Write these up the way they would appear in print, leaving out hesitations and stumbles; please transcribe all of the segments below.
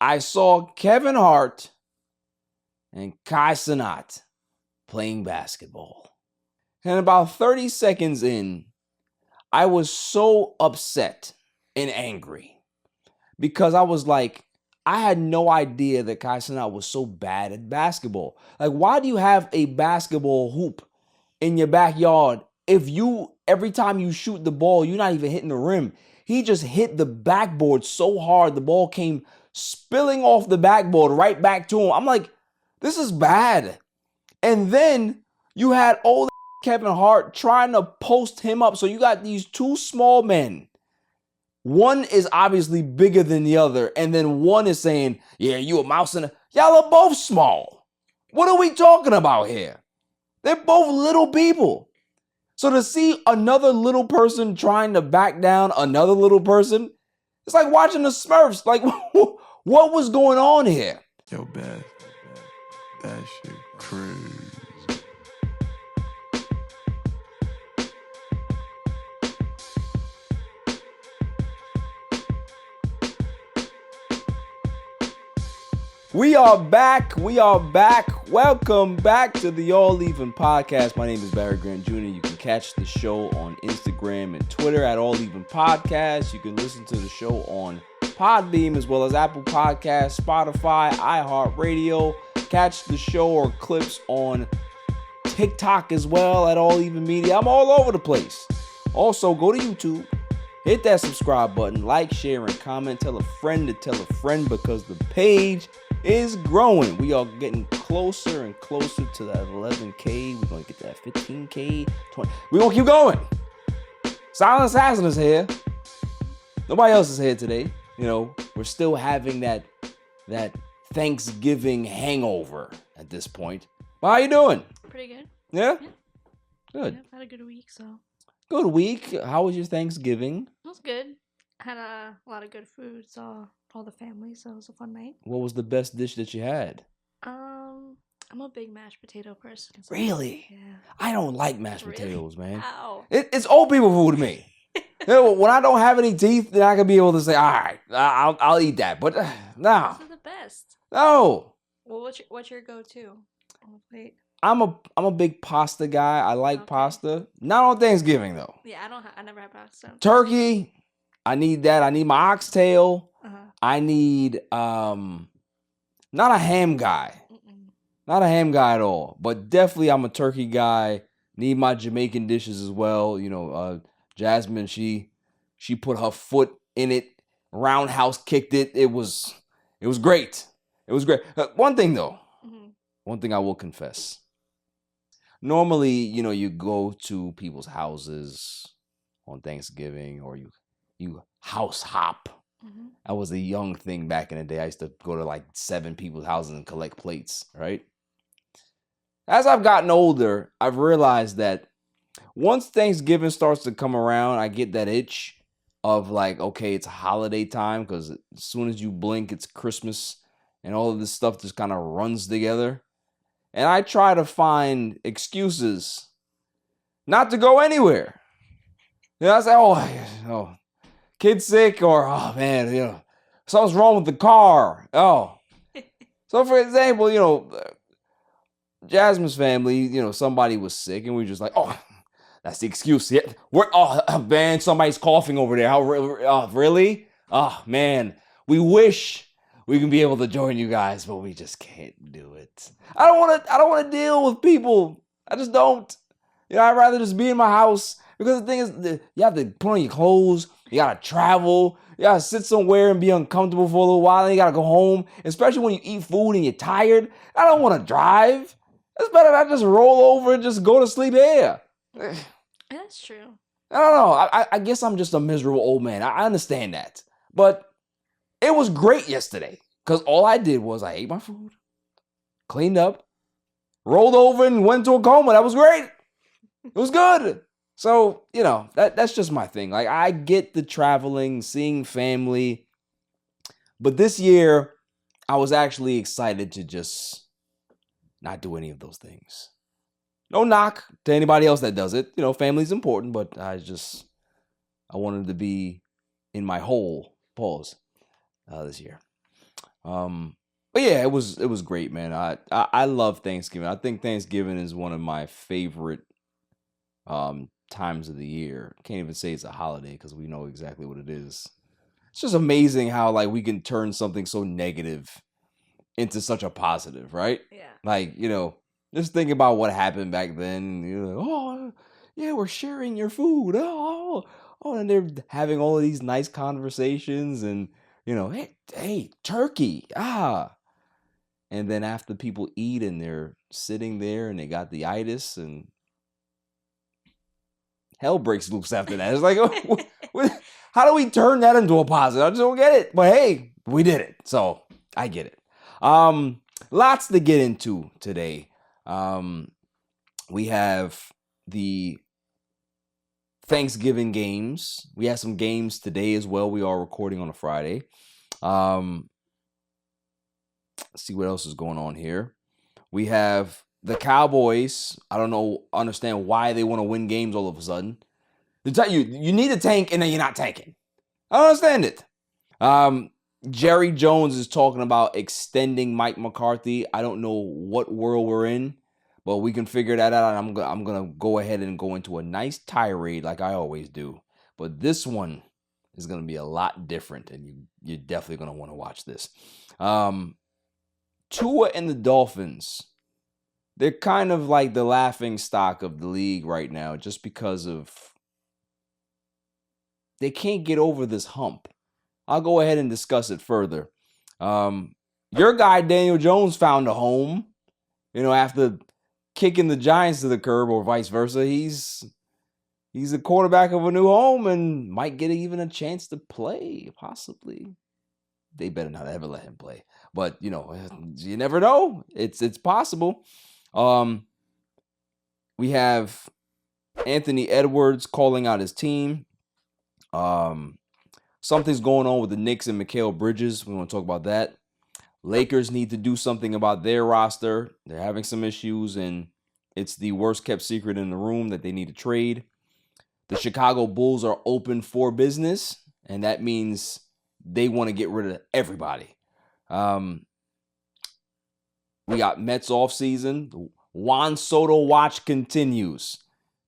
I saw Kevin Hart and Cenat playing basketball. And about 30 seconds in, I was so upset and angry because I was like, I had no idea that Cenat was so bad at basketball. Like, why do you have a basketball hoop in your backyard if every time you shoot the ball, you're not even hitting the rim? He just hit the backboard so hard, the ball came spilling off the backboard right back to him. I'm like, this is bad. And then you had old Kevin Hart trying to post him up. So you got these two small men. One is obviously bigger than the other. And then one is saying, yeah, you a mouse in a... Y'all are both small. What are we talking about here? They're both little people. So to see another little person trying to back down another little person, it's like watching the Smurfs. Like, what was going on here? Yo, Beth, that shit crazy. We are back. Welcome back to the All Even Podcast. My name is Barry Grant Jr. You can catch the show on Instagram and Twitter at All Even Podcast. You can listen to the show on Podbeam as well as Apple Podcasts, Spotify, iHeartRadio. Catch the show or clips on TikTok as well at All Even Media. I'm all over the place. Also, go to YouTube. Hit that subscribe button. Like, share, and comment. Tell a friend to tell a friend because the page is growing. We are getting closer and closer to that 11K. We're going to get to that 15K, 20. We're going to keep going. Silent Assassin is here. Nobody else is here today. You know, we're still having that Thanksgiving hangover at this point. Well, how you doing? Pretty good. Yeah? Good. Yeah, I've had a good week, so. Good week. How was your Thanksgiving? It was good. Had a lot of good food, saw all the family, so it was a fun night. What was the best dish that you had? I'm a big mashed potato person. So Really? yeah. I don't like mashed potatoes, man. Ow. It's old people food to me. You know, when I don't have any teeth, then I can be able to say, all right, I'll eat that. But no. Those are the best. No. Well, what's your go-to? Oh, wait. I'm a big pasta guy. I like pasta. Not on Thanksgiving though. Yeah, I never had pasta. Turkey, I need that. I need my oxtail. Uh-huh. I need not a ham guy. Not a ham guy at all. But definitely I'm a turkey guy. Need my Jamaican dishes as well. You know, Jasmine, she put her foot in it, roundhouse kicked it. It was great. It was great. One thing though. Mm-hmm. One thing I will confess. Normally, you know, you go to people's houses on Thanksgiving or you house hop. Mm-hmm. That was a young thing back in the day. I used to go to like 7 people's houses and collect plates, right? As I've gotten older, I've realized that once Thanksgiving starts to come around, I get that itch of like, okay, it's holiday time because as soon as you blink, it's Christmas and all of this stuff just kind of runs together. And I try to find excuses not to go anywhere. You know, I say, oh, kid's sick, or oh man, you know, something's wrong with the car. Oh. So for example, you know, Jasmine's family, you know, somebody was sick and we were just like, oh, that's the excuse. Yeah, man, somebody's coughing over there. Really? Oh man, we wish we can be able to join you guys, but we just can't do it. I don't want to deal with people. I just don't. You know, I'd rather just be in my house because the thing is, you have to put on your clothes. You gotta travel. You gotta sit somewhere and be uncomfortable for a little while. Then you gotta go home, especially when you eat food and you're tired. I don't want to drive. It's better that I just roll over and just go to sleep here. That's true. I don't know. I guess I'm just a miserable old man. I understand that. But it was great yesterday because all I did was I ate my food, cleaned up, rolled over, and went to a coma. That was great. It was good. So, you know, that's just my thing. Like, I get the traveling, seeing family. But this year, I was actually excited to just not do any of those things. No knock to anybody else that does it. You know, family's important, but I wanted to be in my hole, this year. But yeah, it was great, man. I love Thanksgiving. I think Thanksgiving is one of my favorite times of the year. Can't even say it's a holiday because we know exactly what it is. It's just amazing how like we can turn something so negative into such a positive, right? Yeah. Like, just think about what happened back then. You're like, oh, yeah, we're sharing your food. And they're having all of these nice conversations and, hey, turkey. And then after people eat and they're sitting there and they got the itis and hell breaks loose after that. It's like, how do we turn that into a positive? I just don't get it. But hey, we did it. So I get it. Lots to get into today. We have the Thanksgiving games. We have some games today as well. We are recording on a Friday. Let's see what else is going on here. We have the Cowboys. I don't understand why they want to win games all of a sudden. They tell you need a tank and then you're not tanking. I don't understand it. Jerry Jones is talking about extending Mike McCarthy. I don't know what world we're in, but we can figure that out. I'm gonna go ahead and go into a nice tirade like I always do. But this one is gonna be a lot different, and you're definitely gonna want to watch this. Tua and the Dolphins, they're kind of like the laughing stock of the league right now, just because of they can't get over this hump. I'll go ahead and discuss it further. Your guy Daniel Jones found a home, after kicking the Giants to the curb or vice versa. He's a quarterback of a new home and might get even a chance to play, possibly. They better not ever let him play. But, you never know. It's possible. We have Anthony Edwards calling out his team. Something's going on with the Knicks and Mikail Bridges. We want to talk about that. Lakers need to do something about their roster. They're having some issues, and it's the worst kept secret in the room that they need to trade. The Chicago Bulls are open for business, and that means they want to get rid of everybody. We got Mets offseason. The Juan Soto watch continues.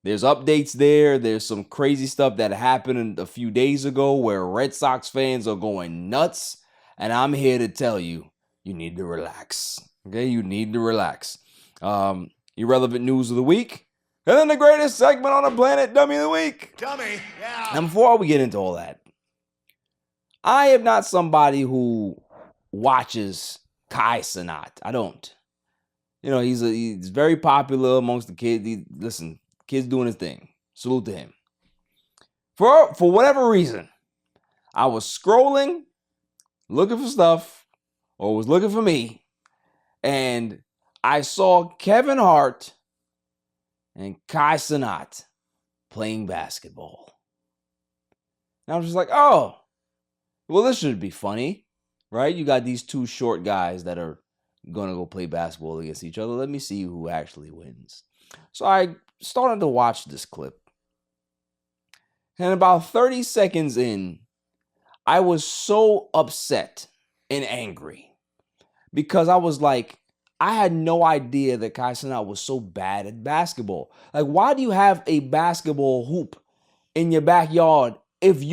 There's updates there. There's some crazy stuff that happened a few days ago where Red Sox fans are going nuts. And I'm here to tell you, you need to relax. Okay, you need to relax. Irrelevant news of the week. And then the greatest segment on the planet, Dummy of the Week. Dummy, yeah. And before we get into all that, I am not somebody who watches Kai Cenat. I don't. He's very popular amongst the kids. Listen, kid's doing his thing. Salute to him. For whatever reason, I was scrolling, looking for stuff, or was looking for me, and I saw Kevin Hart and Kai Cenat playing basketball. And I was just like, oh, well, this should be funny, right? You got these two short guys that are going to go play basketball against each other. Let me see who actually wins. So I started to watch this clip. And about 30 seconds in, I was so upset and angry because I was like, I had no idea that Kai Cenat was so bad at basketball. Like, why do you have a basketball hoop in your backyard if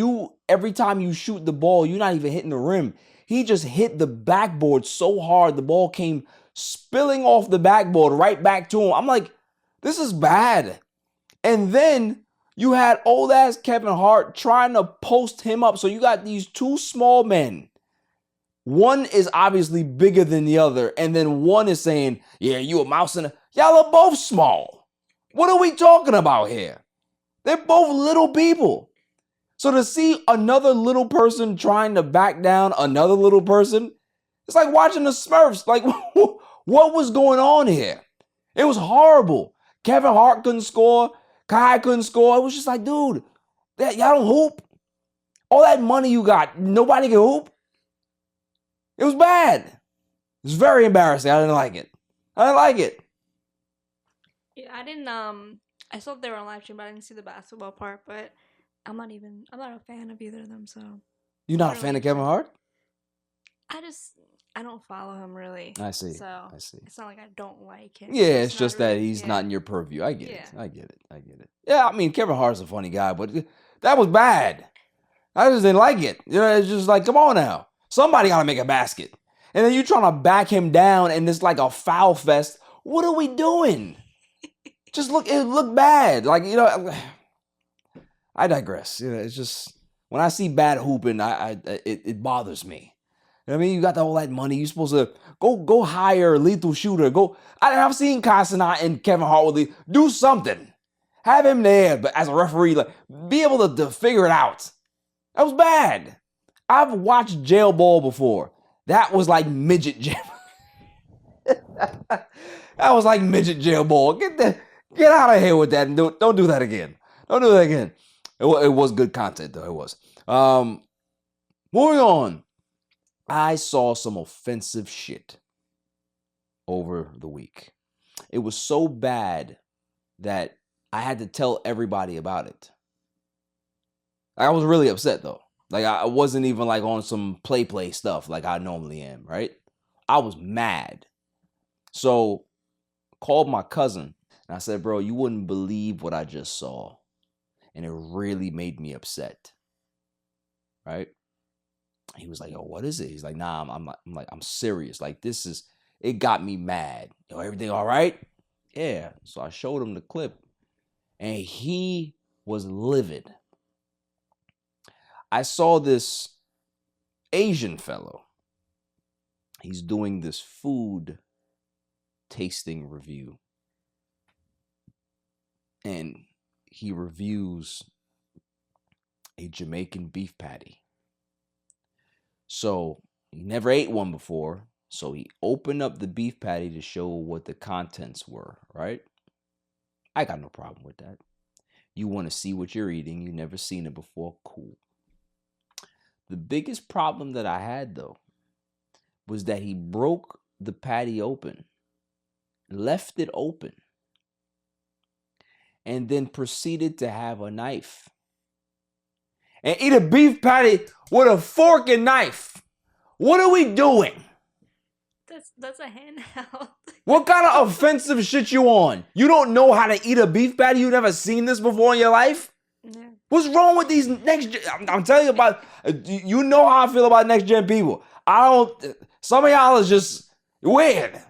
every time you shoot the ball, you're not even hitting the rim? He just hit the backboard so hard, the ball came spilling off the backboard right back to him. I'm like, this is bad. And then you had old ass Kevin Hart trying to post him up. So you got these two small men. One is obviously bigger than the other. And then one is saying, yeah, you a mouse in a... Y'all are both small. What are we talking about here? They're both little people. So to see another little person trying to back down another little person, it's like watching the Smurfs. Like, what was going on here? It was horrible. Kevin Hart couldn't score. Kai couldn't score. It was just like, dude, y'all don't hoop. All that money you got, nobody can hoop. It was bad. It was very embarrassing. I didn't like it. Yeah, I didn't. I saw they were on live stream, but I didn't see the basketball part. But I'm not a fan of either of them. So You're not a fan of Kevin Hart? I don't follow him really. I see. So I see. it's not like I don't like him. Yeah, it's not just that really- he's yeah. not in your purview. I get Yeah. it. I get it. I get it. Yeah, I mean, Kevin Hart's a funny guy, but that was bad. I just didn't like it. You know, it's just like, come on now. Somebody got to make a basket. And then you trying to back him down and it's like a foul fest. What are we doing? Just look, it looked bad. Like, you know, I digress. You know, it's just, when I see bad hooping, it bothers me. You know what I mean? You got all that money. You're supposed to go hire a lethal shooter. I've seen Cenat and Kevin Hart do something. Have him there, but as a referee, like, be able to figure it out. That was bad. I've watched jail ball before. That was like midget jail. That was like midget jail ball. Get out of here with that and don't do that again. Don't do that again. It was good content though. It was. Moving on. I saw some offensive shit over the week. It was so bad that I had to tell everybody about it. I was really upset though. Like I wasn't even like on some play stuff like I normally am, right? I was mad. So called my cousin and I said, bro, you wouldn't believe what I just saw. And it really made me upset. Right? He was like, yo, what is it? He's like, nah, I'm serious. Like it got me mad. Yo, everything all right? Yeah. So I showed him the clip and he was livid. I saw this Asian fellow. He's doing this food tasting review. And he reviews a Jamaican beef patty. So he never ate one before. So he opened up the beef patty to show what the contents were, right? I got no problem with that. You want to see what you're eating. You've never seen it before. Cool. The biggest problem that I had, though, was that he broke the patty open, left it open, and then proceeded to have a knife and eat a beef patty with a fork and knife. What are we doing? That's a handheld. What kind of offensive shit you on? You don't know how to eat a beef patty? You never seen this before in your life? Yeah. What's wrong with these next gen? I'm telling you about, you know how I feel about next gen people. Some of y'all is just weird.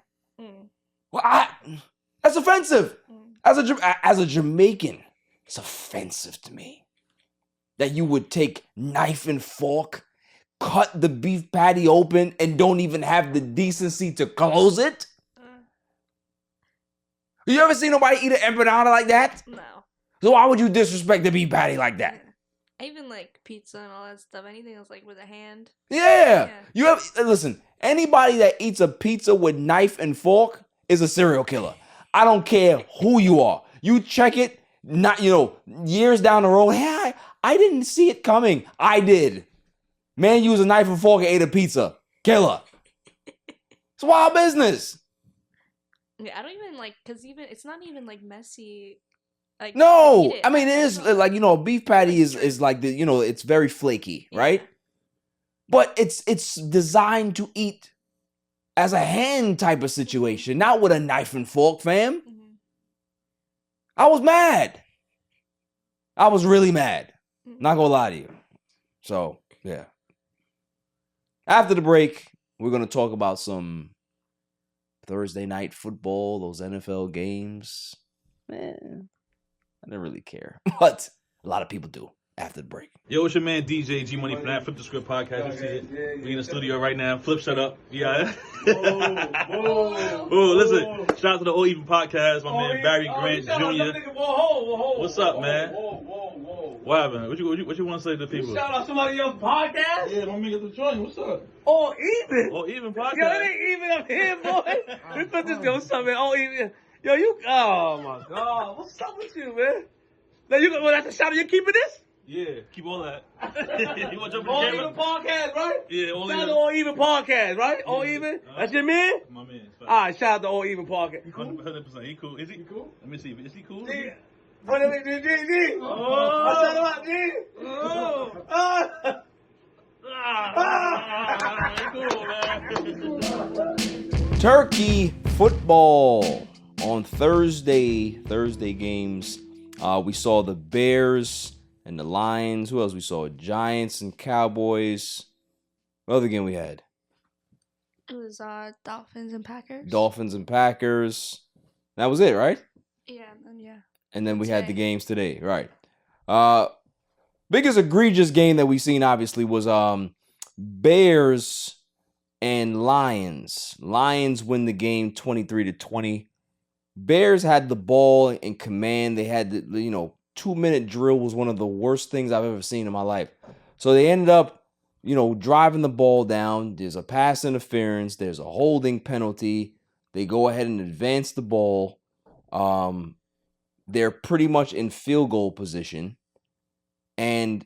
Well, that's offensive. As a Jamaican, it's offensive to me that you would take knife and fork, cut the beef patty open, and don't even have the decency to close it. You ever seen nobody eat an empanada like that? No. So why would you disrespect the beef patty like that? I even like pizza and all that stuff. Anything else like with a hand. Yeah. Listen, anybody that eats a pizza with knife and fork is a serial killer. I don't care who you are. You check it, not, years down the road. Hey, I didn't see it coming. I did. Man used a knife and fork and ate a pizza. Killer. It's wild business. Yeah, I don't even like, because even, it's not even like messy. Like, no, I mean, it is like, beef patty is like it's very flaky, right? But it's designed to eat as a hand type of situation, not with a knife and fork, fam. I was mad. I was really mad. Not gonna lie to you. So, yeah. After the break, we're gonna talk about some Thursday night football, those NFL games. Man, I don't really care, but a lot of people do after the break. Yo, it's your man DJ G Money from that Flip the Script podcast. You see it? We in the studio right now. Flip, shut up. Yeah. Oh, listen. Shout out to the All Even podcast. My man Barry Grant Jr. What's up, man? What happened? What you want to say to the people? Shout out somebody else's podcast? Yeah, my nigga the joint. What's up? All Even. All Even podcast. Yo, it ain't even up here, boy. We put this what's up, man? All Even. Yo, oh my God. What's up with you, man? Now that's a shout out. You keeping this? Yeah, keep all that. You want to jump All on the Even camera? podcast, right? Yeah, All Shout out Even. to All Even podcast, right? All Even? That's your man? My man. All right, shout out to All Even podcast. 100%. He cool. Is he cool? Let me see. Is he cool? G. What is it, G? Oh. I said about G. Oh. Cool, man. Turkey football on Thursday games. We saw the Bears and the Lions. Who else we saw? Giants and Cowboys. What other game we had? It was Dolphins and Packers. Dolphins and Packers. That was it, right? Yeah. And then we had the Today. games today, right? Biggest egregious game that we seen obviously was Bears and Lions. Lions win the game 23-20. Bears had the ball in command. They had the 2-minute drill was one of the worst things I've ever seen in my life. So they ended up driving the ball down. There's a pass interference. There's a holding penalty. They go ahead and advance the ball. They're pretty much in field goal position. And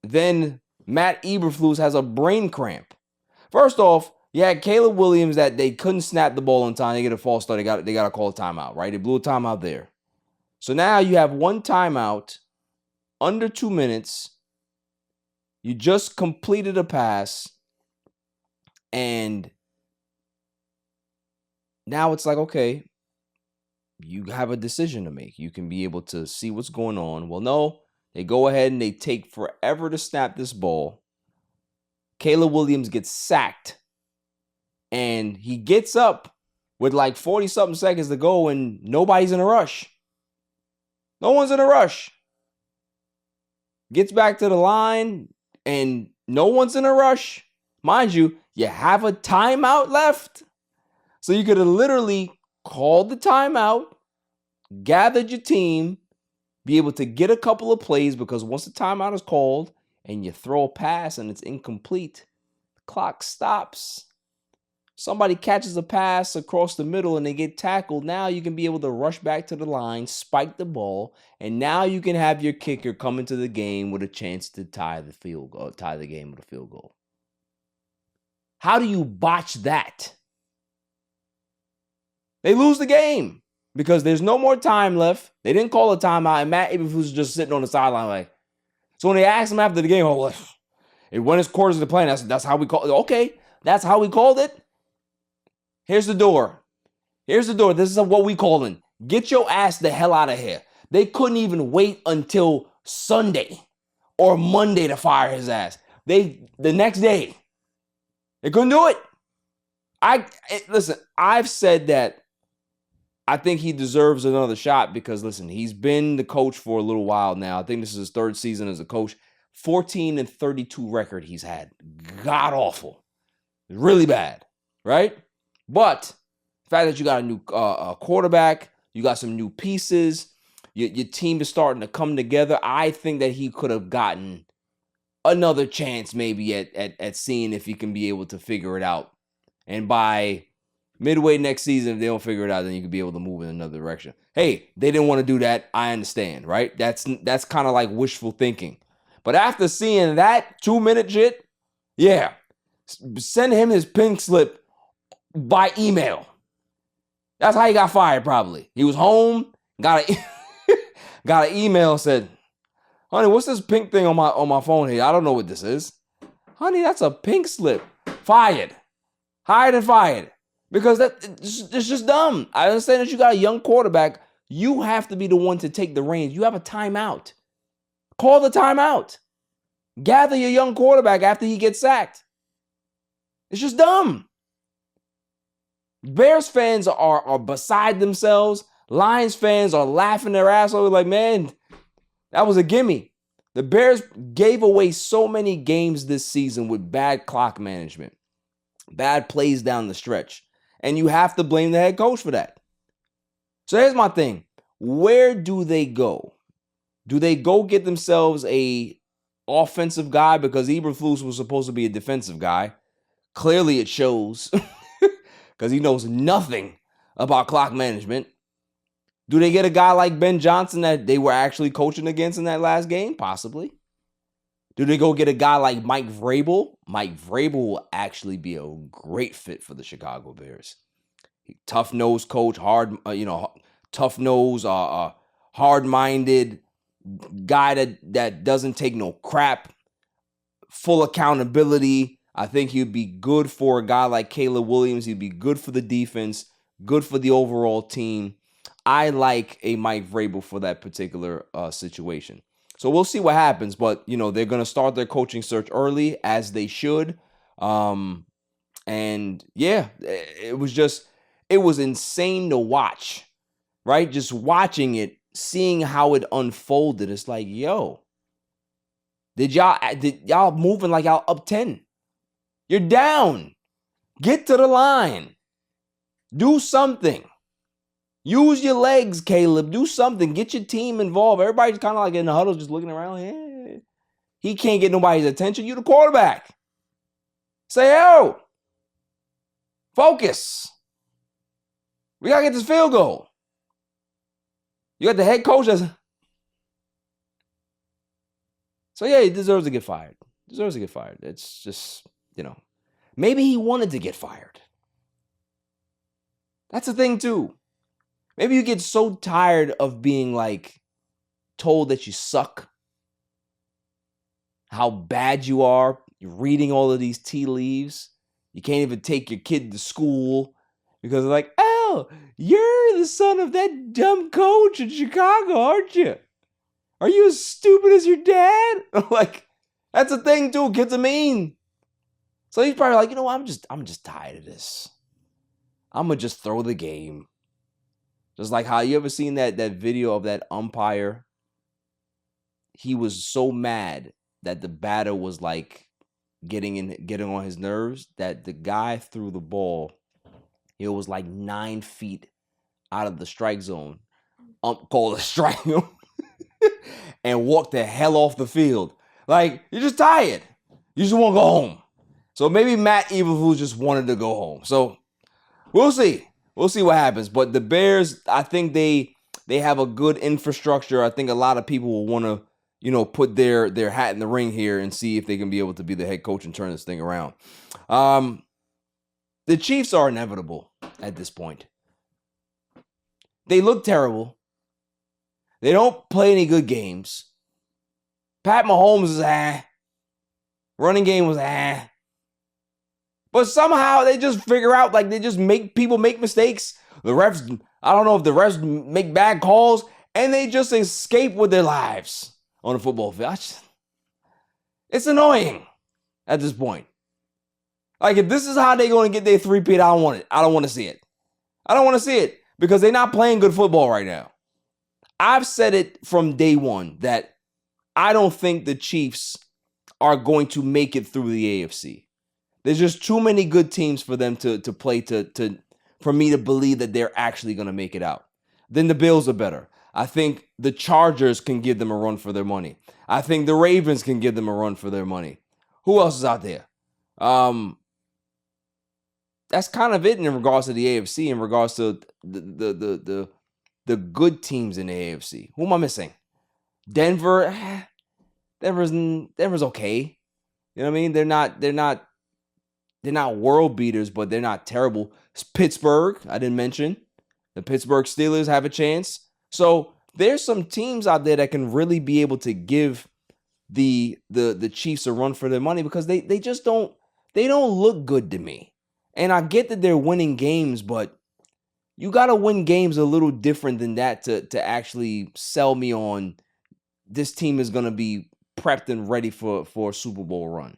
then Matt Eberflus has a brain cramp. First off, you had Caleb Williams that they couldn't snap the ball in time. They get a false start. They got to call a timeout, right? They blew a timeout there. So now you have one timeout, under 2 minutes. You just completed a pass, and now it's like, okay, you have a decision to make. You can be able to see what's going on. Well, no, they go ahead and they take forever to snap this ball. Caleb Williams gets sacked, and he gets up with like 40-something seconds to go, and nobody's in a rush. No one's in a rush. Gets back to the line, and no one's in a rush. Mind you, you have a timeout left. So you could have literally called the timeout, gathered your team, be able to get a couple of plays, because once the timeout is called and you throw a pass and it's incomplete, the clock stops. Somebody catches a pass across the middle and they get tackled. Now you can be able to rush back to the line, spike the ball, and now you can have your kicker come into the game with a chance to tie the game with a field goal. How do you botch that? They lose the game because there's no more time left. They didn't call a timeout, and Matt Eberflus was just sitting on the sideline like. So when they asked him after the game, it went his quarters to play. That's how we called it. Okay, that's how we called it. Here's the door. This is what we calling. Get your ass the hell out of here. They couldn't even wait until Sunday or Monday to fire his ass. The next day, they couldn't do it. Listen, I've said that I think he deserves another shot because, listen, he's been the coach for a little while now. I think this is his third season as a coach. 14-32 record he's had. God awful. Really bad, right? But the fact that you got a new quarterback, you got some new pieces, your team is starting to come together. I think that he could have gotten another chance maybe at seeing if he can be able to figure it out. And by midway next season, if they don't figure it out, then you can be able to move in another direction. Hey, they didn't want to do that. I understand, right? That's kind of like wishful thinking. But after seeing that 2-minute shit, yeah, send him his pink slip by email. That's how he got fired probably. He was home, got an email, said, honey, what's this pink thing on my phone here? I don't know what this is. Honey, that's a pink slip. Fired. Hired and fired. Because it's just dumb. I understand that you got a young quarterback. You have to be the one to take the reins. You have a timeout. Call the timeout. Gather your young quarterback after he gets sacked. It's just dumb. Bears fans are beside themselves. Lions fans are laughing their ass over like, man, that was a gimme. The Bears gave away so many games this season with bad clock management, bad plays down the stretch. And you have to blame the head coach for that. So here's my thing. Where do they go? Do they go get themselves a offensive guy? Because Eberflus was supposed to be a defensive guy. Clearly it shows because he knows nothing about clock management. Do they get a guy like Ben Johnson that they were actually coaching against in that last game? Possibly. Do they go get a guy like Mike Vrabel? Mike Vrabel will actually be a great fit for the Chicago Bears. Tough-nosed coach, tough-nosed, hard-minded guy that doesn't take no crap. full accountability. I think he'd be good for a guy like Caleb Williams. He'd be good for the defense, good for the overall team. I like a Mike Vrabel for that particular situation. So we'll see what happens. But, you know, they're going to start their coaching search early, as they should. And, yeah, it was insane to watch, right? Just watching it, seeing how it unfolded. It's like, yo, did y'all moving like y'all up 10? You're down. Get to the line. Do something. Use your legs, Caleb. Do something. Get your team involved. Everybody's kind of like in the huddle just looking around. Hey, he can't get nobody's attention. You the quarterback. Say, yo, focus. We got to get this field goal. You got the head coach that's... So, yeah, he deserves to get fired. It's just, you know, maybe he wanted to get fired. That's the thing, too. Maybe you get so tired of being, like, told that you suck, how bad you are. You're reading all of these tea leaves. You can't even take your kid to school because they're like, oh, you're the son of that dumb coach in Chicago, aren't you? Are you as stupid as your dad? Like, that's the thing, too. Kids are mean. So he's probably like, you know what? I'm just tired of this. I'm going to just throw the game. Just like how you ever seen that video of that umpire? He was so mad that the batter was like getting on his nerves that the guy threw the ball. It was like 9 feet out of the strike zone. Called a strike and walked the hell off the field. Like, you're just tired. You just want to go home. So maybe Matt Eberflus just wanted to go home. So we'll see. We'll see what happens. But the Bears, I think they have a good infrastructure. I think a lot of people will want to, you know, put their hat in the ring here and see if they can be able to be the head coach and turn this thing around. The Chiefs are inevitable at this point. They look terrible. They don't play any good games. Pat Mahomes is running game was But somehow they just figure out, like, they just make people make mistakes. The refs, I don't know if the refs make bad calls, and they just escape with their lives on the football field. It's annoying at this point. Like, if this is how they're going to get their three-peat, I don't want it. I don't want to see it. I don't want to see it because they're not playing good football right now. I've said it from day one that I don't think the Chiefs are going to make it through the AFC. There's just too many good teams for them to play for me to believe that they're actually going to make it out. Then the Bills are better. I think the Chargers can give them a run for their money. I think the Ravens can give them a run for their money. Who else is out there? That's kind of it in regards to the AFC, in regards to the good teams in the AFC. Who am I missing? Denver. Denver's okay. You know what I mean? They're not world beaters, but they're not terrible. Pittsburgh, I didn't mention. The Pittsburgh Steelers have a chance. So there's some teams out there that can really be able to give the Chiefs a run for their money because they just don't look good to me. And I get that they're winning games, but you got to win games a little different than that to actually sell me on this team is going to be prepped and ready for a Super Bowl run.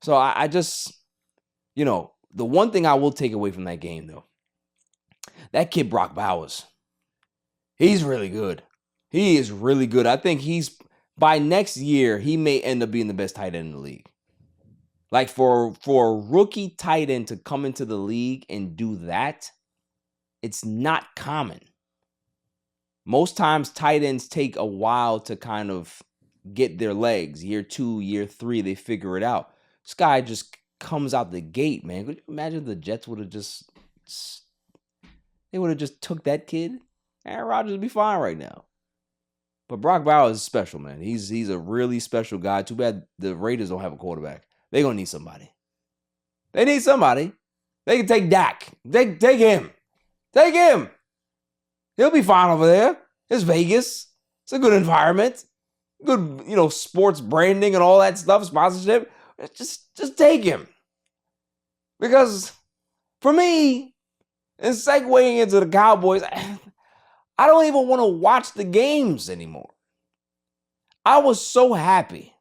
So I just, you know, the one thing I will take away from that game, though, that kid Brock Bowers, he's really good. He is really good. I think by next year, he may end up being the best tight end in the league. Like for a rookie tight end to come into the league and do that, it's not common. Most times tight ends take a while to kind of get their legs. Year 2, year 3, they figure it out. This guy just comes out the gate, man. Could you imagine if the Jets would have just took that kid? Aaron Rodgers would be fine right now. But Brock Bowers is special, man. He's a really special guy. Too bad the Raiders don't have a quarterback. They're going to need somebody. They need somebody. They can take Dak. Take him. Take him. He'll be fine over there. It's Vegas. It's a good environment. Good, sports branding and all that stuff, sponsorship. Just take him. Because for me, and segueing into the Cowboys, I don't even want to watch the games anymore. I was so happy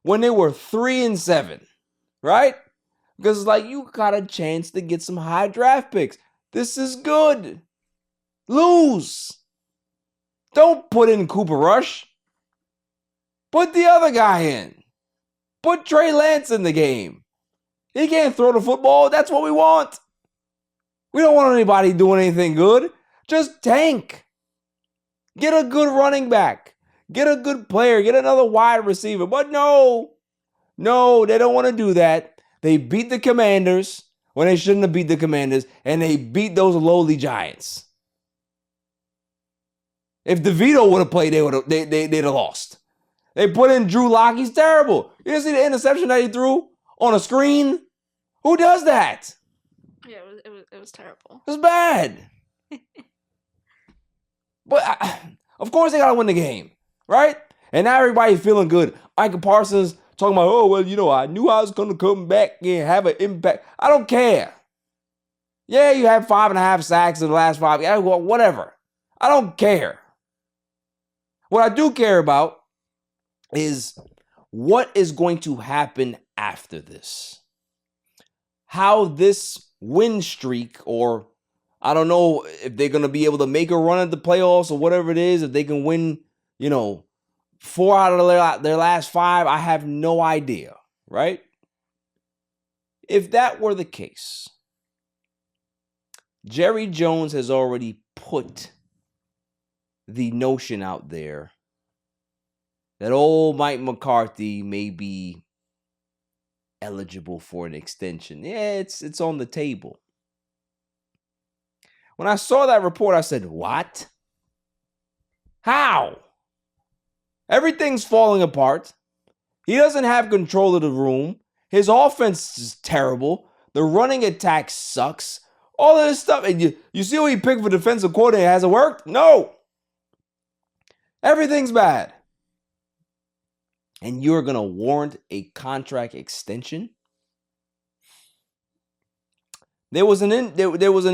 when they were 3-7, right? Because it's like, you got a chance to get some high draft picks. This is good. Lose. Don't put in Cooper Rush. Put the other guy in. Put Trey Lance in the game. He can't throw the football. That's what we want. We don't want anybody doing anything good. Just tank. Get a good running back. Get a good player. Get another wide receiver. But no, they don't want to do that. They beat the Commanders when they shouldn't have beat the Commanders, and they beat those lowly Giants. If DeVito would have played, they'd have lost. They put in Drew Lock. He's terrible. You didn't see the interception that he threw on a screen? Who does that? Yeah, it was terrible. It was bad. But of course they gotta win the game, right? And now everybody's feeling good. Michael Parsons talking about, oh, well, I knew I was gonna come back and have an impact. I don't care. Yeah, you had 5.5 sacks in the last 5. Yeah, well, whatever. I don't care. What I do care about is what is going to happen after this. How this win streak, or I don't know if they're going to be able to make a run at the playoffs or whatever it is, if they can win, 4 out of their last 5, I have no idea, right? If that were the case, Jerry Jones has already put the notion out there that old Mike McCarthy may be eligible for an extension. Yeah, it's on the table. When I saw that report, I said, what? How? Everything's falling apart. He doesn't have control of the room. His offense is terrible. The running attack sucks. All of this stuff. And you see who he picked for defensive coordinator? Has it worked? No. Everything's bad. And you're going to warrant a contract extension? There was an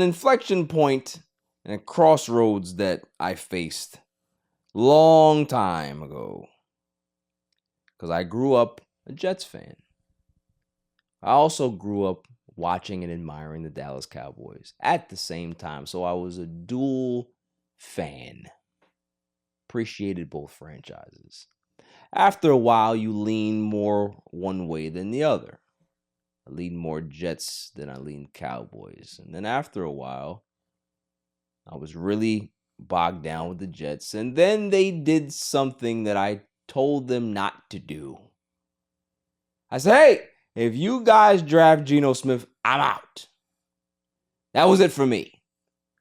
inflection point and a crossroads that I faced long time ago. Because I grew up a Jets fan. I also grew up watching and admiring the Dallas Cowboys at the same time. So I was a dual fan. Appreciated both franchises. After a while, you lean more one way than the other. I lean more Jets than I lean Cowboys. And then after a while, I was really bogged down with the Jets. And then they did something that I told them not to do. I said, hey, if you guys draft Geno Smith, I'm out. That was it for me.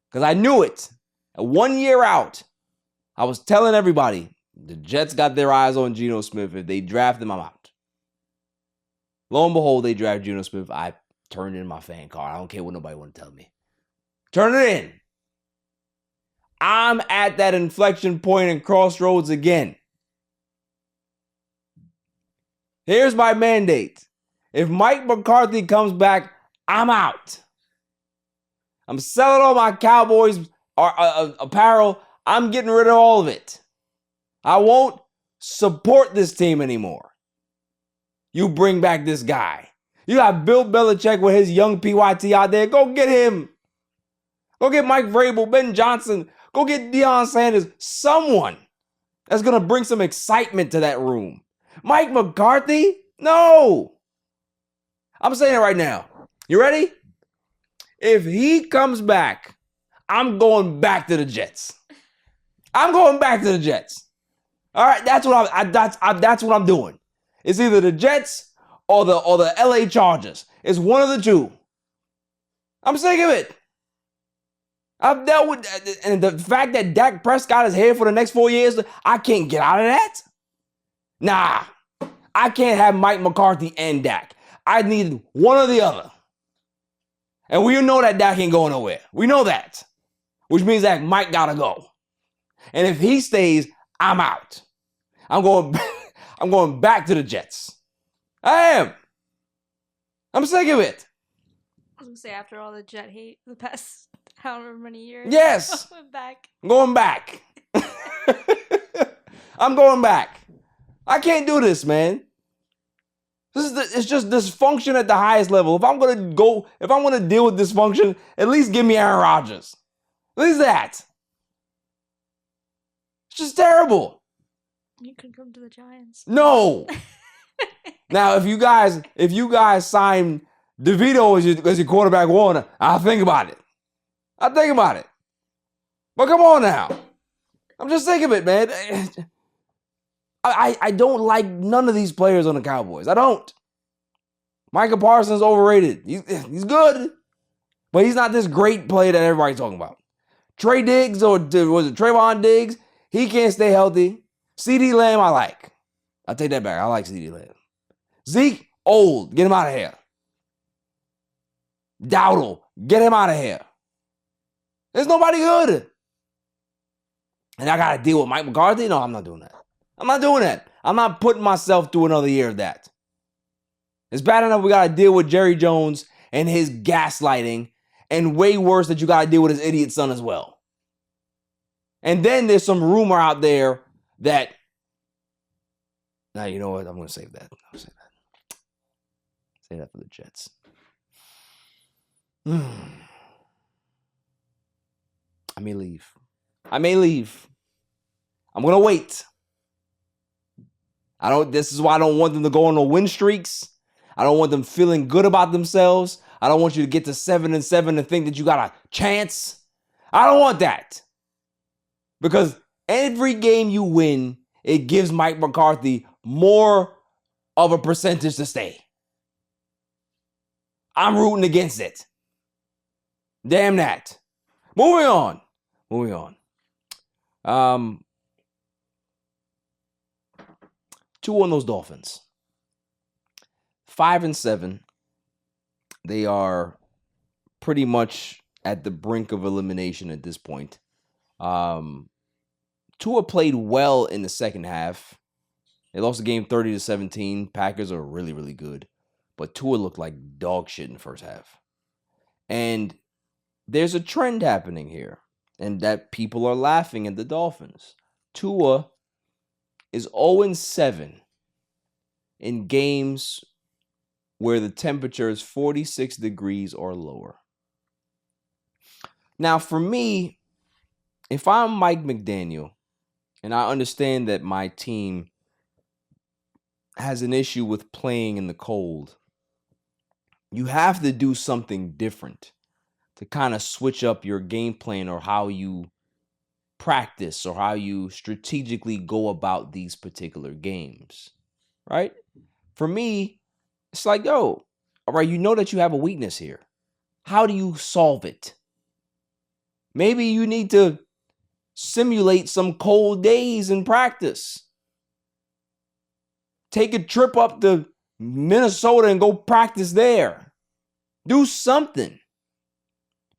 Because I knew it. 1 year out, I was telling everybody, the Jets got their eyes on Geno Smith. If they draft him, I'm out. Lo and behold, they draft Geno Smith. I turned in my fan card. I don't care what nobody want to tell me. Turn it in. I'm at that inflection point and crossroads again. Here's my mandate. If Mike McCarthy comes back, I'm out. I'm selling all my Cowboys apparel. I'm getting rid of all of it. I won't support this team anymore. You bring back this guy. You got Bill Belichick with his young PYT out there. Go get him. Go get Mike Vrabel, Ben Johnson. Go get Deion Sanders. Someone that's going to bring some excitement to that room. Mike McCarthy? No. I'm saying it right now. You ready? If he comes back, I'm going back to the Jets. I'm going back to the Jets. All right, that's what I'm doing. It's either the Jets or the LA Chargers. It's one of the two. I'm sick of it. I've dealt with, and the fact that Dak Prescott is here for the next 4 years, I can't get out of that. Nah, I can't have Mike McCarthy and Dak. I need one or the other. And we know that Dak ain't going nowhere. We know that. Which means that Mike gotta go. And if he stays, I'm out. I'm going back to the Jets. I am. I'm sick of it. I was gonna say after all the Jet hate the past however many years. Yes. I went back. I'm going back. I'm going back. I can't do this, man. It's just dysfunction at the highest level. If I'm gonna deal with dysfunction, at least give me Aaron Rodgers. At least that. It's just terrible. You can come to the Giants. No. Now, if you guys sign DeVito as your quarterback one, I'll think about it. But come on now. I'm just sick of it, man. I don't like none of these players on the Cowboys. I don't. Micah Parsons overrated. He's good, but he's not this great player that everybody's talking about. Trey Diggs, or was it Trayvon Diggs? He can't stay healthy. CeeDee Lamb, I like. I'll take that back. I like CeeDee Lamb. Zeke, old. Get him out of here. Dowdle, get him out of here. There's nobody good. And I got to deal with Mike McCarthy? No, I'm not doing that. I'm not putting myself through another year of that. It's bad enough we got to deal with Jerry Jones and his gaslighting, and way worse that you got to deal with his idiot son as well. And then there's some rumor out there that, now you know what? I'm going to save that. Save that for the Jets. I may leave. I'm going to wait. This is why I don't want them to go on no win streaks. I don't want them feeling good about themselves. I don't want you to get to 7-7 and think that you got a chance. I don't want that. Because every game you win, it gives Mike McCarthy more of a percentage to stay. I'm rooting against it. Damn that. Moving on. Two on those Dolphins. 5-7. They are pretty much at the brink of elimination at this point. Tua played well in the second half. They lost the game 30-17. Packers are really, really good. But Tua looked like dog shit in the first half. And there's a trend happening here. And that people are laughing at the Dolphins. Tua is 0-7 in games where the temperature is 46 degrees or lower. Now, for me, if I'm Mike McDaniel, and I understand that my team has an issue with playing in the cold, you have to do something different to kind of switch up your game plan or how you practice or how you strategically go about these particular games, right? For me, it's like, yo, all right, you know that you have a weakness here. How do you solve it? Maybe you need to simulate some cold days in practice. Take a trip up to Minnesota and go practice there. Do something.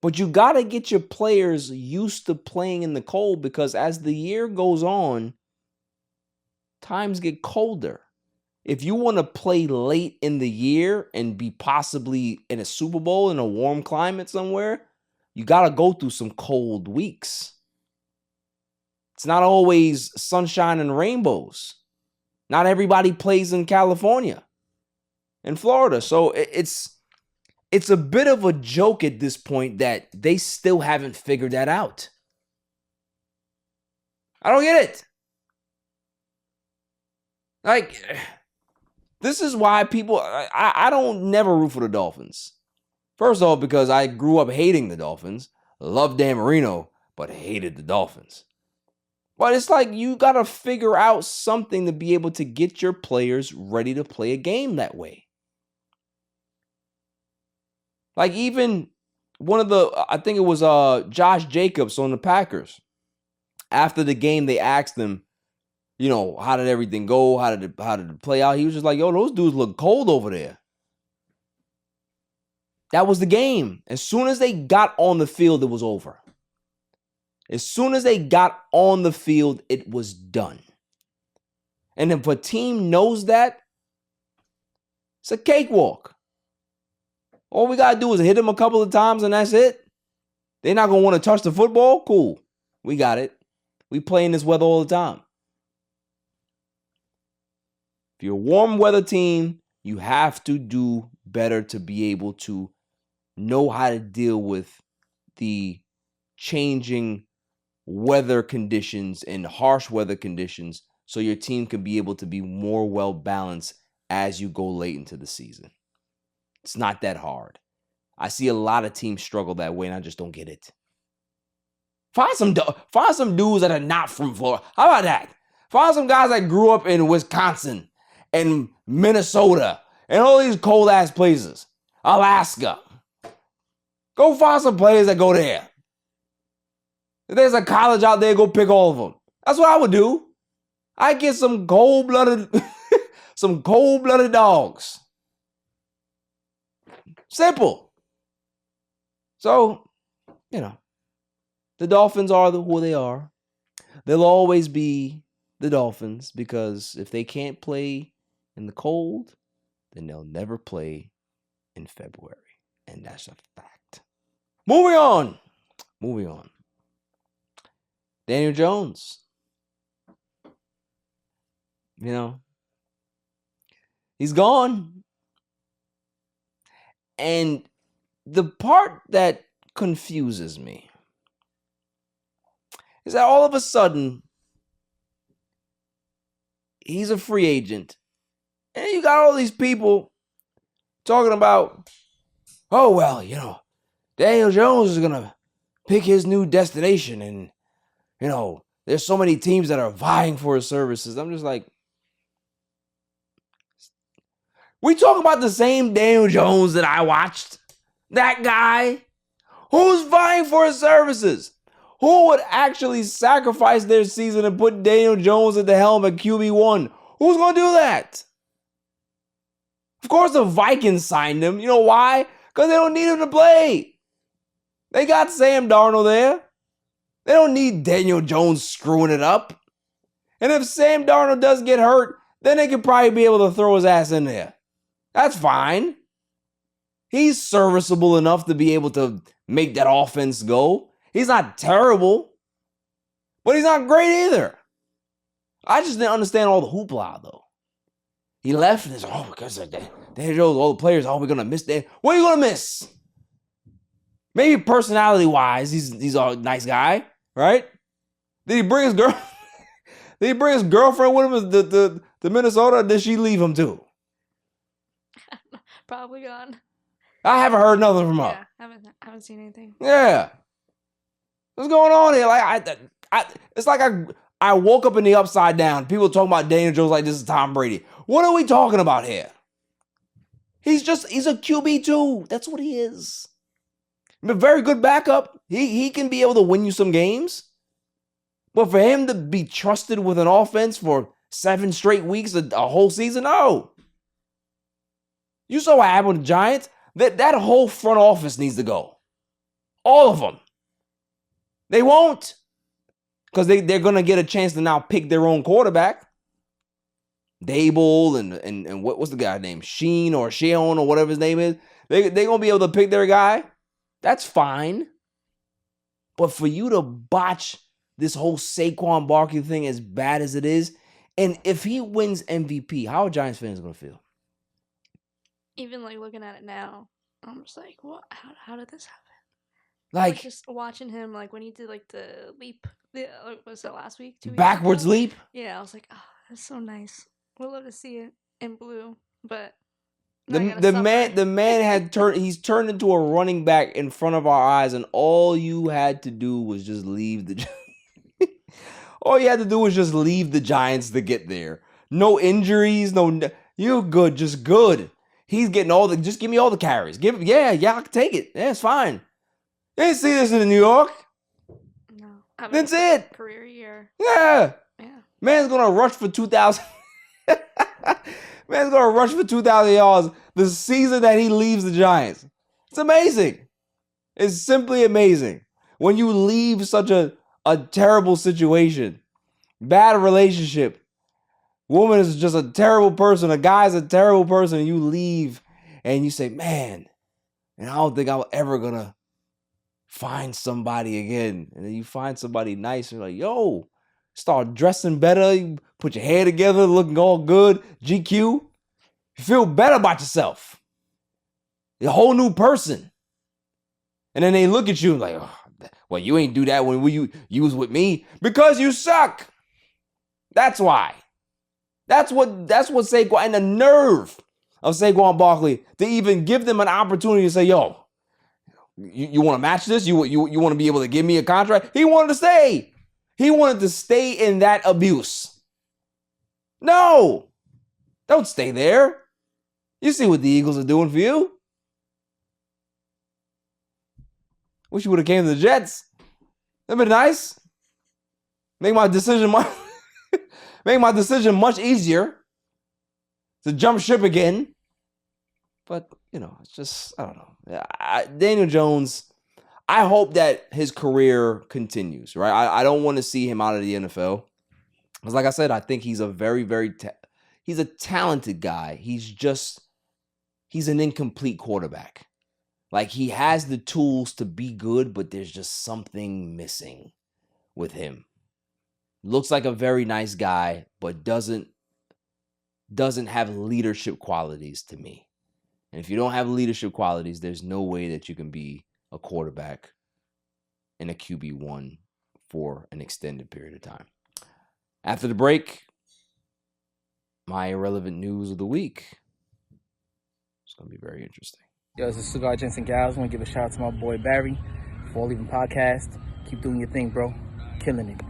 But you got to get your players used to playing in the cold, because as the year goes on, times get colder. If you want to play late in the year and be possibly in a Super Bowl in a warm climate somewhere, you got to go through some cold weeks. It's not always sunshine and rainbows. Not everybody plays in California and Florida. So it's a bit of a joke at this point that they still haven't figured that out. I don't get it. Like, this is why people, I don't never root for the Dolphins. First of all, because I grew up hating the Dolphins. Loved Dan Marino, but hated the Dolphins. But it's like you got to figure out something to be able to get your players ready to play a game that way. Like even one of the, I think it was Josh Jacobs on the Packers. After the game, they asked him, you know, how did everything go? How did it play out? He was just like, yo, those dudes look cold over there. That was the game. As soon as they got on the field, it was over. As soon as they got on the field, it was done. And if a team knows that, It's a cakewalk. All we got to do is hit them a couple of times and that's it. They're not going to want to touch the football? Cool. We got it. We play in this weather all the time. If you're a warm weather team, you have to do better to be able to know how to deal with the changing weather conditions and harsh weather conditions so your team can be able to be more well-balanced as you go late into the season. It's not that hard. I see a lot of teams struggle that way, and I just don't get it. Find some dudes that are not from Florida. How about that? Find some guys that grew up in Wisconsin and Minnesota and all these cold-ass places. Alaska. Go find some players that go there. If there's a college out there, go pick all of them. That's what I would do. I'd get some cold-blooded dogs. Simple. So, the Dolphins are who they are. They'll always be the Dolphins because if they can't play in the cold, then they'll never play in February. And that's a fact. Moving on. Daniel Jones. He's gone. And the part that confuses me is that all of a sudden, he's a free agent. And you got all these people talking about, oh, well, Daniel Jones is going to pick his new destination. And, there's so many teams that are vying for his services. I'm just like, we talk about the same Daniel Jones that I watched. That guy. Who's vying for his services? Who would actually sacrifice their season and put Daniel Jones at the helm at QB1? Who's going to do that? Of course the Vikings signed him. You know why? Because they don't need him to play. They got Sam Darnold there. They don't need Daniel Jones screwing it up. And if Sam Darnold does get hurt, then they could probably be able to throw his ass in there. That's fine. He's serviceable enough to be able to make that offense go. He's not terrible, but he's not great either. I just didn't understand all the hoopla, though. He left and it's, because of Daniel Jones, all the players, we're going to miss that. What are you going to miss? Maybe personality-wise, he's a nice guy, right? Did he bring his girl? Did he bring his girlfriend with him to Minnesota, or did she leave him too? Probably gone. I haven't heard nothing from her. Yeah, haven't seen anything. Yeah. What's going on here? Like it's like I woke up in the upside down. People talking about Daniel Jones like this is Tom Brady. What are we talking about here? He's a QB2. That's what he is. A very good backup. He can be able to win you some games. But for him to be trusted with an offense for 7 straight weeks, a whole season, no. You saw what happened with the Giants. That whole front office needs to go. All of them. They won't. Because they're going to get a chance to now pick their own quarterback. Dable and what's the guy's name? Sheen or Sheon or whatever his name is. They're going to be able to pick their guy. That's fine. But for you to botch this whole Saquon Barkley thing as bad as it is, and if he wins MVP, how are Giants fans going to feel? Even looking at it now, I'm just like, what? How did this happen? Like just watching him, when he did the leap, was it last week? 2 weeks backwards ago? leap? Yeah, I was like, oh, that's so nice. We'd love to see it in blue, but the man had he's turned into a running back in front of our eyes, and all you had to do was just leave the all you had to do was just leave the Giants to get there. No injuries, you're good, just good. He's getting just give me all the carries. Yeah, I can take it. Yeah, it's fine. You didn't see this in New York. No. That's it. Career year. Yeah. Yeah. Man's going to rush for 2,000. Man's going to rush for 2,000 yards the season that he leaves the Giants. It's amazing. It's simply amazing. When you leave such a terrible situation, bad relationship, Woman is just a terrible person. A guy's a terrible person. And you leave and you say, man, and I don't think I'm ever going to find somebody again. And then you find somebody nice. And you're like, yo, start dressing better. You put your hair together, looking all good. GQ. You feel better about yourself. You're a whole new person. And then they look at you like, oh, well, you ain't do that when you was with me because you suck. That's why. That's what Saquon, and the nerve of Saquon Barkley to even give them an opportunity to say, yo, you want to match this? You want to be able to give me a contract? He wanted to stay. He wanted to stay in that abuse. No, don't stay there. You see what the Eagles are doing for you. Wish you would have came to the Jets. That'd been nice. Make my decision much easier to jump ship again. But, it's just, I don't know. Daniel Jones, I hope that his career continues, right? I don't want to see him out of the NFL. Because like I said, I think he's a very, very, he's a talented guy. He's an incomplete quarterback. Like, he has the tools to be good, but there's just something missing with him. Looks like a very nice guy, but doesn't have leadership qualities to me. And if you don't have leadership qualities, there's no way that you can be a quarterback and a QB1 for an extended period of time. After the break, my irrelevant news of the week. It's going to be very interesting. Yo, this is Cigar Gents and Gals. I want to give a shout out to my boy Barry for All Even Podcast. Keep doing your thing, bro. Killing it.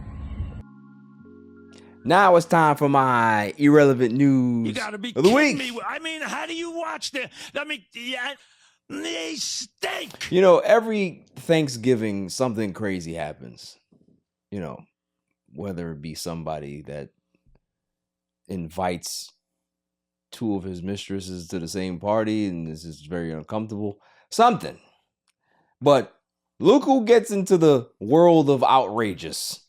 Now it's time for my irrelevant news You gotta be of the kidding week. me. I mean, how do you watch them? They stink. Every Thanksgiving, something crazy happens. Whether it be somebody that invites two of his mistresses to the same party and this is very uncomfortable. Something. But look who gets into the world of outrageous.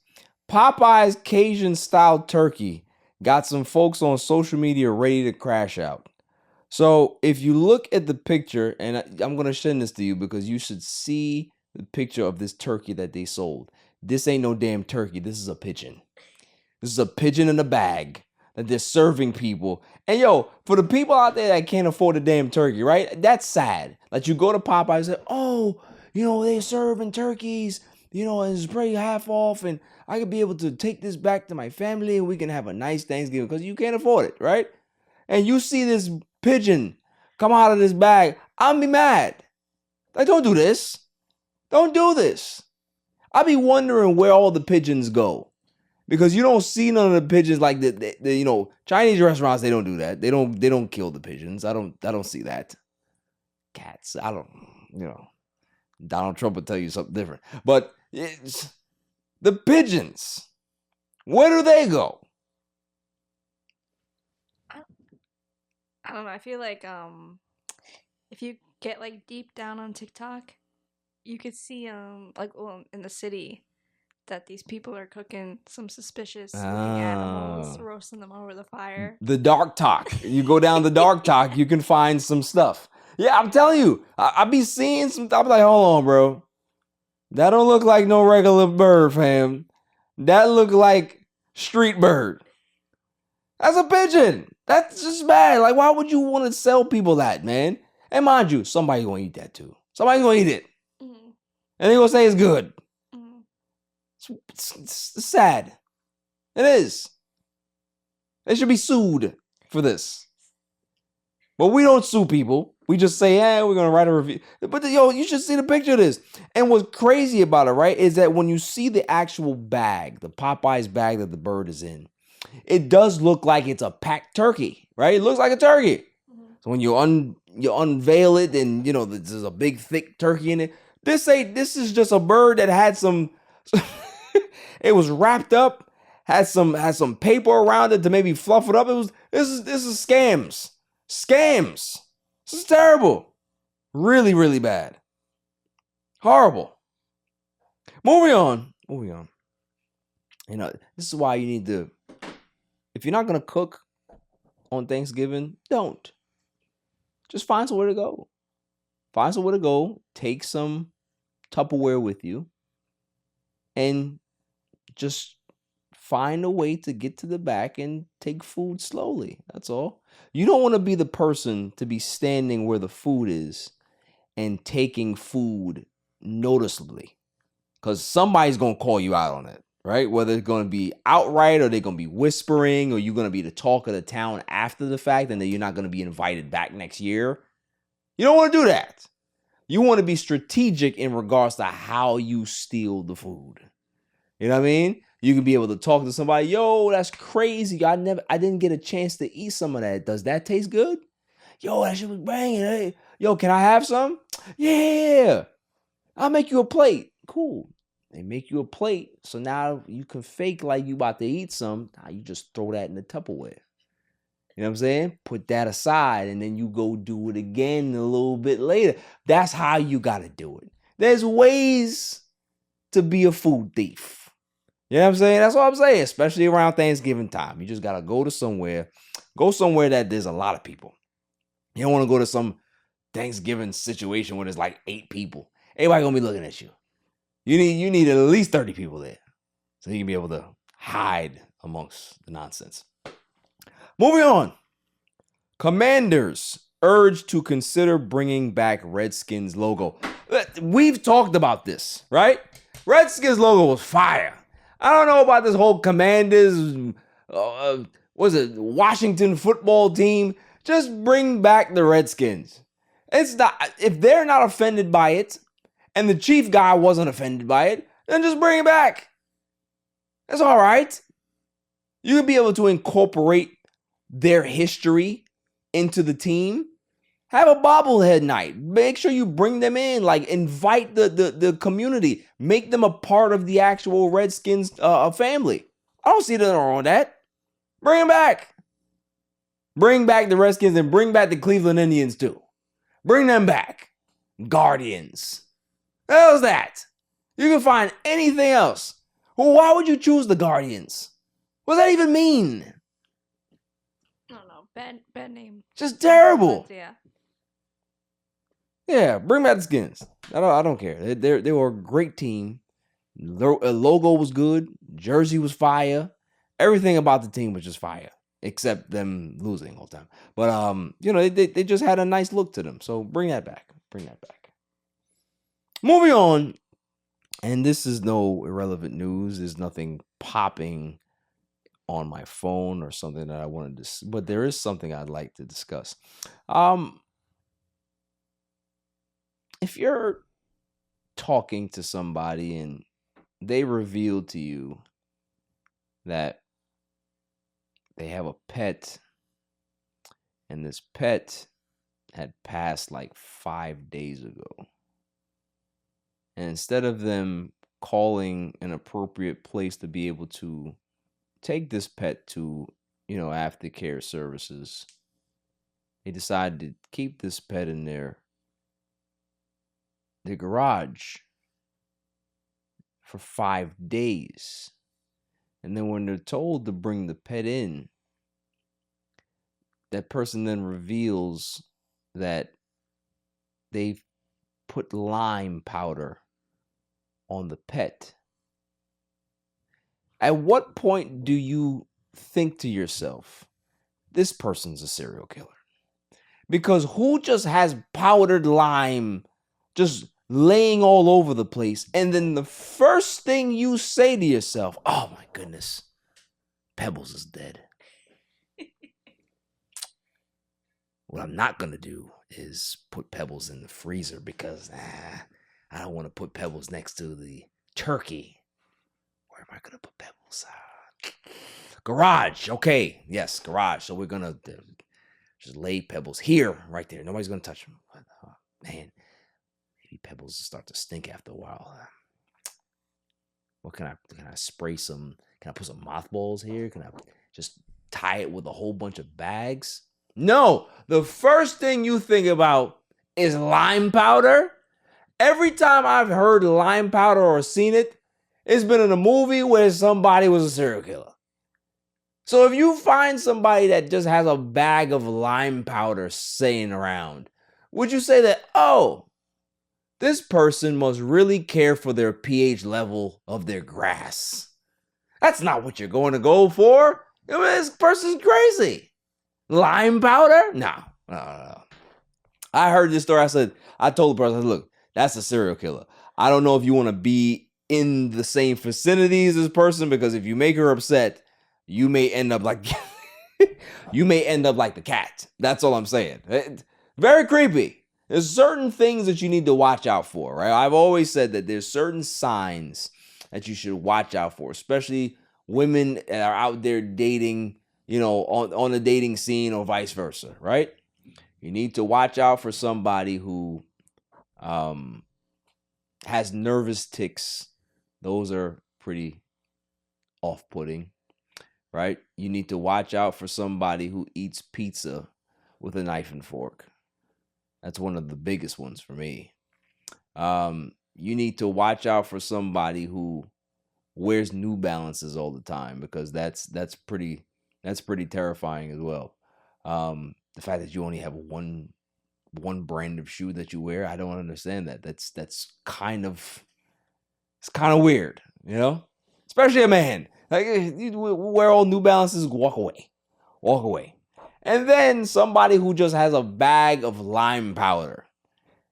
Popeye's Cajun-style turkey got some folks on social media ready to crash out. So if you look at the picture, and I'm going to send this to you because you should see the picture of this turkey that they sold. This ain't no damn turkey. This is a pigeon. This is a pigeon in a bag that they're serving people. And for the people out there that can't afford a damn turkey, right? That's sad. Like you go to Popeye and say, oh, they're serving turkeys, and it's pretty half off, and I could be able to take this back to my family and we can have a nice Thanksgiving because you can't afford it, right? And you see this pigeon come out of this bag, I'll be mad. Like, don't do this. Don't do this. I'll be wondering where all the pigeons go. Because you don't see none of the pigeons like the Chinese restaurants, they don't do that. They don't kill the pigeons. I don't see that. Cats, I don't, Donald Trump would tell you something different. But it's the pigeons. Where do they go? I don't know. I feel like if you get like deep down on TikTok, you could see in the city that these people are cooking some suspicious looking animals, roasting them over the fire. The dark talk. You go down the dark talk, you can find some stuff. Yeah, I'm telling you, I be seeing some. I'm like, hold on, bro. That don't look like no regular bird, fam. That look like street bird. That's a pigeon. That's just bad. Like, why would you want to sell people that, man? And mind you, somebody's gonna eat that too. Somebody's gonna eat it, and they're gonna say it's good. It's sad. It is. They should be sued for this. But we don't sue people. We just say, we're going to write a review. But you should see the picture of this. And what's crazy about it, right, is that when you see the actual bag, the Popeye's bag that the bird is in, it does look like it's a packed turkey, right? It looks like a turkey. So when you unveil it and, there's a big, thick turkey in it, this is just a bird that had some... It was wrapped up, had some paper around it to maybe fluff it up. This is scams. Scams. This is terrible. Really, really bad. Horrible. Moving on. This is why you need to If you're not going to cook on Thanksgiving, don't. Just find somewhere to go. Find somewhere to go. Take some Tupperware with you. And just find a way to get to the back and take food slowly. That's all. You don't want to be the person to be standing where the food is and taking food noticeably. Because somebody's going to call you out on it, right? Whether it's going to be outright or they're going to be whispering or you're going to be the talk of the town after the fact and then you're not going to be invited back next year. You don't want to do that. You want to be strategic in regards to how you steal the food. You know what I mean? You can be able to talk to somebody. Yo, that's crazy. I didn't get a chance to eat some of that. Does that taste good? Yo, that shit was banging. Hey, yo, can I have some? Yeah. I'll make you a plate. Cool. They make you a plate. So now you can fake like you about to eat some. Now you just throw that in the Tupperware. You know what I'm saying? Put that aside and then you go do it again a little bit later. That's how you got to do it. There's ways to be a food thief. You know what I'm saying? That's what I'm saying, especially around Thanksgiving time. You just got to go somewhere that there's a lot of people. You don't want to go to some Thanksgiving situation where there's like 8 people. Everybody going to be looking at you. You need at least 30 people there so you can be able to hide amongst the nonsense. Moving on. Commanders urged to consider bringing back Redskins logo. We've talked about this, right? Redskins logo was fire. I don't know about this whole Commanders, Washington football team. Just bring back the Redskins. It's not, if they're not offended by it, and the chief guy wasn't offended by it, then just bring it back. That's all right. You can be able to incorporate their history into the team. Have a bobblehead night. Make sure you bring them in. Like, invite the community. Make them a part of the actual Redskins family. I don't see nothing wrong with that. Bring them back. Bring back the Redskins and bring back the Cleveland Indians too. Bring them back. Guardians. What the hell's that? You can find anything else. Well, why would you choose the Guardians? What does that even mean? I don't know. Bad name. Just terrible. Yeah. Yeah, bring back the Skins. I don't care. They were a great team. Their logo was good. Jersey was fire. Everything about the team was just fire, except them losing all the time. But they just had a nice look to them. So bring that back. Bring that back. Moving on, and this is no irrelevant news. There's nothing popping on my phone or something that I wanted to, but there is something I'd like to discuss. If you're talking to somebody and they reveal to you that they have a pet and this pet had passed like 5 days ago, and instead of them calling an appropriate place to be able to take this pet to, aftercare services, they decided to keep this pet in their garage for 5 days. And then when they're told to bring the pet in, that person then reveals that they've put lime powder on the pet. At what point do you think to yourself, this person's a serial killer? Because who just has powdered lime just laying all over the place, and then the first thing you say to yourself, oh my goodness, Pebbles is dead. What I'm not going to do is put Pebbles in the freezer because I don't want to put Pebbles next to the turkey. Where am I going to put Pebbles? Garage. Okay. Yes, garage. So we're going to just lay Pebbles here, right there. Nobody's going to touch him. Man, maybe Pebbles will start to stink after a while. What can I spray some? Can I put some mothballs here? Can I just tie it with a whole bunch of bags? No, the first thing you think about is lime powder. Every time I've heard lime powder or seen it, it's been in a movie where somebody was a serial killer. So if you find somebody that just has a bag of lime powder sitting around, would you say that, oh, this person must really care for their pH level of their grass? That's not what you're going to go for. I mean, this person's crazy. Lime powder? No. I heard this story. I told the person, I said, look, that's a serial killer. I don't know if you want to be in the same vicinity as this person, because if you make her upset, you may end up like the cat. That's all I'm saying. Very creepy. There's certain things that you need to watch out for, right? I've always said that there's certain signs that you should watch out for, especially women that are out there dating, on the dating scene or vice versa, right? You need to watch out for somebody who has nervous tics. Those are pretty off-putting, right? You need to watch out for somebody who eats pizza with a knife and fork. That's one of the biggest ones for me. You need to watch out for somebody who wears New Balances all the time, because that's pretty terrifying as well. The fact that you only have one brand of shoe that you wear, I don't understand that. That's kind of weird, especially a man. Like, you wear all New Balances, walk away. And then somebody who just has a bag of lime powder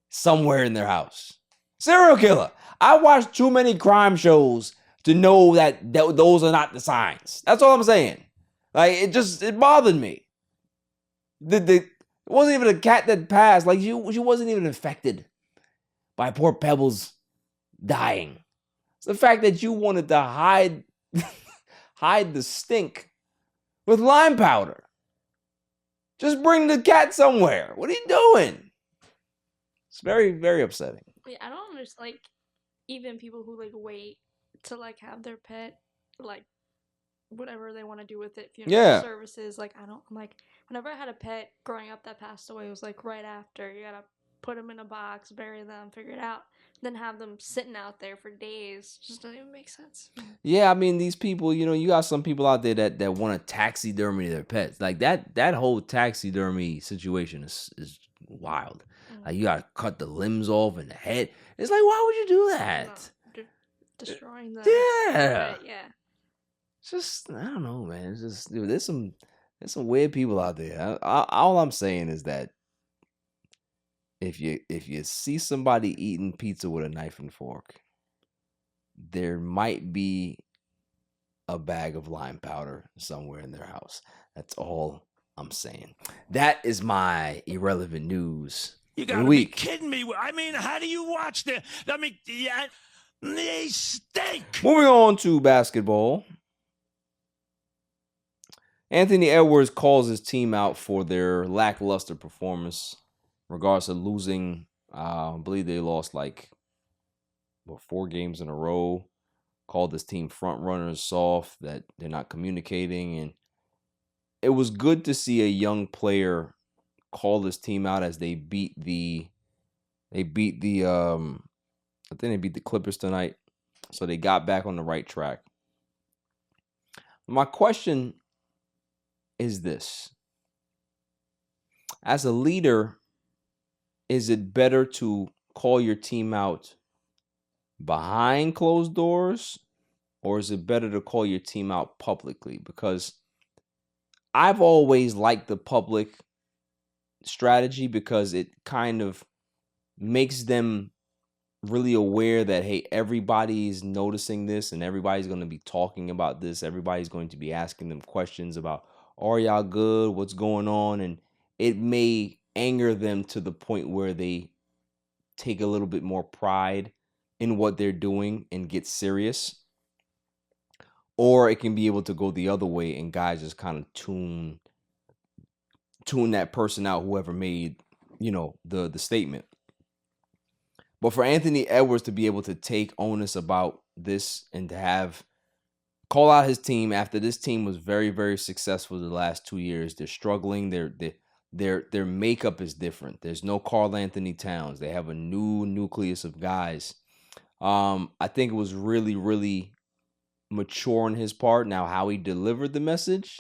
somewhere in their house. Serial killer. I watch too many crime shows to know that those are not the signs. That's all I'm saying. Like, it bothered me. It wasn't even a cat that passed. Like, she wasn't even infected by poor Pebbles dying. It's the fact that you wanted to hide the stink with lime powder. Just bring the cat somewhere. What are you doing? It's very, very upsetting. Yeah, I don't understand, even people who, wait to, have their pet, whatever they want to do with it, funeral services, whenever I had a pet growing up that passed away, it was, right after. You gotta put them in a box, bury them, figure it out, then have them sitting out there for days. Just doesn't even make sense. Yeah, I mean, these people, you got some people out there that want to taxidermy their pets. Like, that whole taxidermy situation is wild. Like, you gotta cut the limbs off and the head. It's like, why would you do that? No, destroying them. Yeah. Right, yeah. It's just, I don't know, man. It's just, dude, there's some weird people out there. All I'm saying is that if you see somebody eating pizza with a knife and fork, there might be a bag of lime powder somewhere in their house. That's all I'm saying. That is my irrelevant news. You gotta be kidding me. I mean, how do you watch the? I mean, they stink. Moving on to basketball. Anthony Edwards calls his team out for their lackluster performance in regards to losing. I believe they lost 4 games in a row. Called this team front runners, soft, that they're not communicating, and it was good to see a young player call this team out as they beat the I think they beat the Clippers tonight, so they got back on the right track. My question is this: as a leader, is it better to call your team out behind closed doors, or is it better to call your team out publicly? Because I've always liked the public strategy, because it kind of makes them really aware that, hey, everybody's noticing this and everybody's going to be talking about this. Everybody's going to be asking them questions about, are y'all good? What's going on? And it may anger them to the point where they take a little bit more pride in what they're doing and get serious. Or it can be able to go the other way and guys just kind of tune that person out, whoever made, the statement. But for Anthony Edwards to be able to take onus about this and to call out his team after this team was very, very successful the last 2 years. They're struggling. Their makeup is different. There's no Karl Anthony Towns. They have a new nucleus of guys. I think it was really, really mature on his part. Now, how he delivered the message,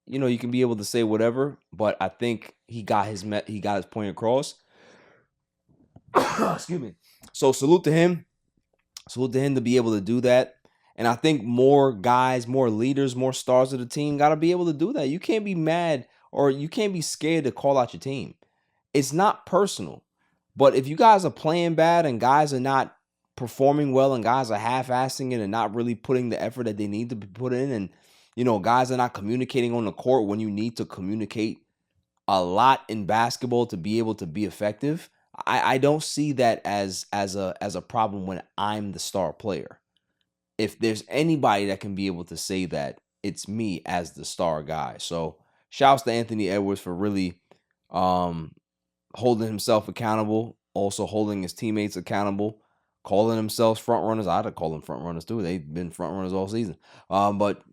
you can be able to say whatever, but I think he got his point across. Excuse me. So salute to him. Salute to him to be able to do that. And I think more guys, more leaders, more stars of the team got to be able to do that. You can't be mad or you can't be scared to call out your team. It's not personal. But if you guys are playing bad and guys are not performing well and guys are half-assing it and not really putting the effort that they need to put in, and guys are not communicating on the court when you need to communicate a lot in basketball to be able to be effective, I don't see that as a problem when I'm the star player. If there's anybody that can be able to say that, it's me as the star guy. So shouts to Anthony Edwards for really holding himself accountable, also holding his teammates accountable, calling themselves front runners. I'd have called them front runners too. They've been front runners all season. But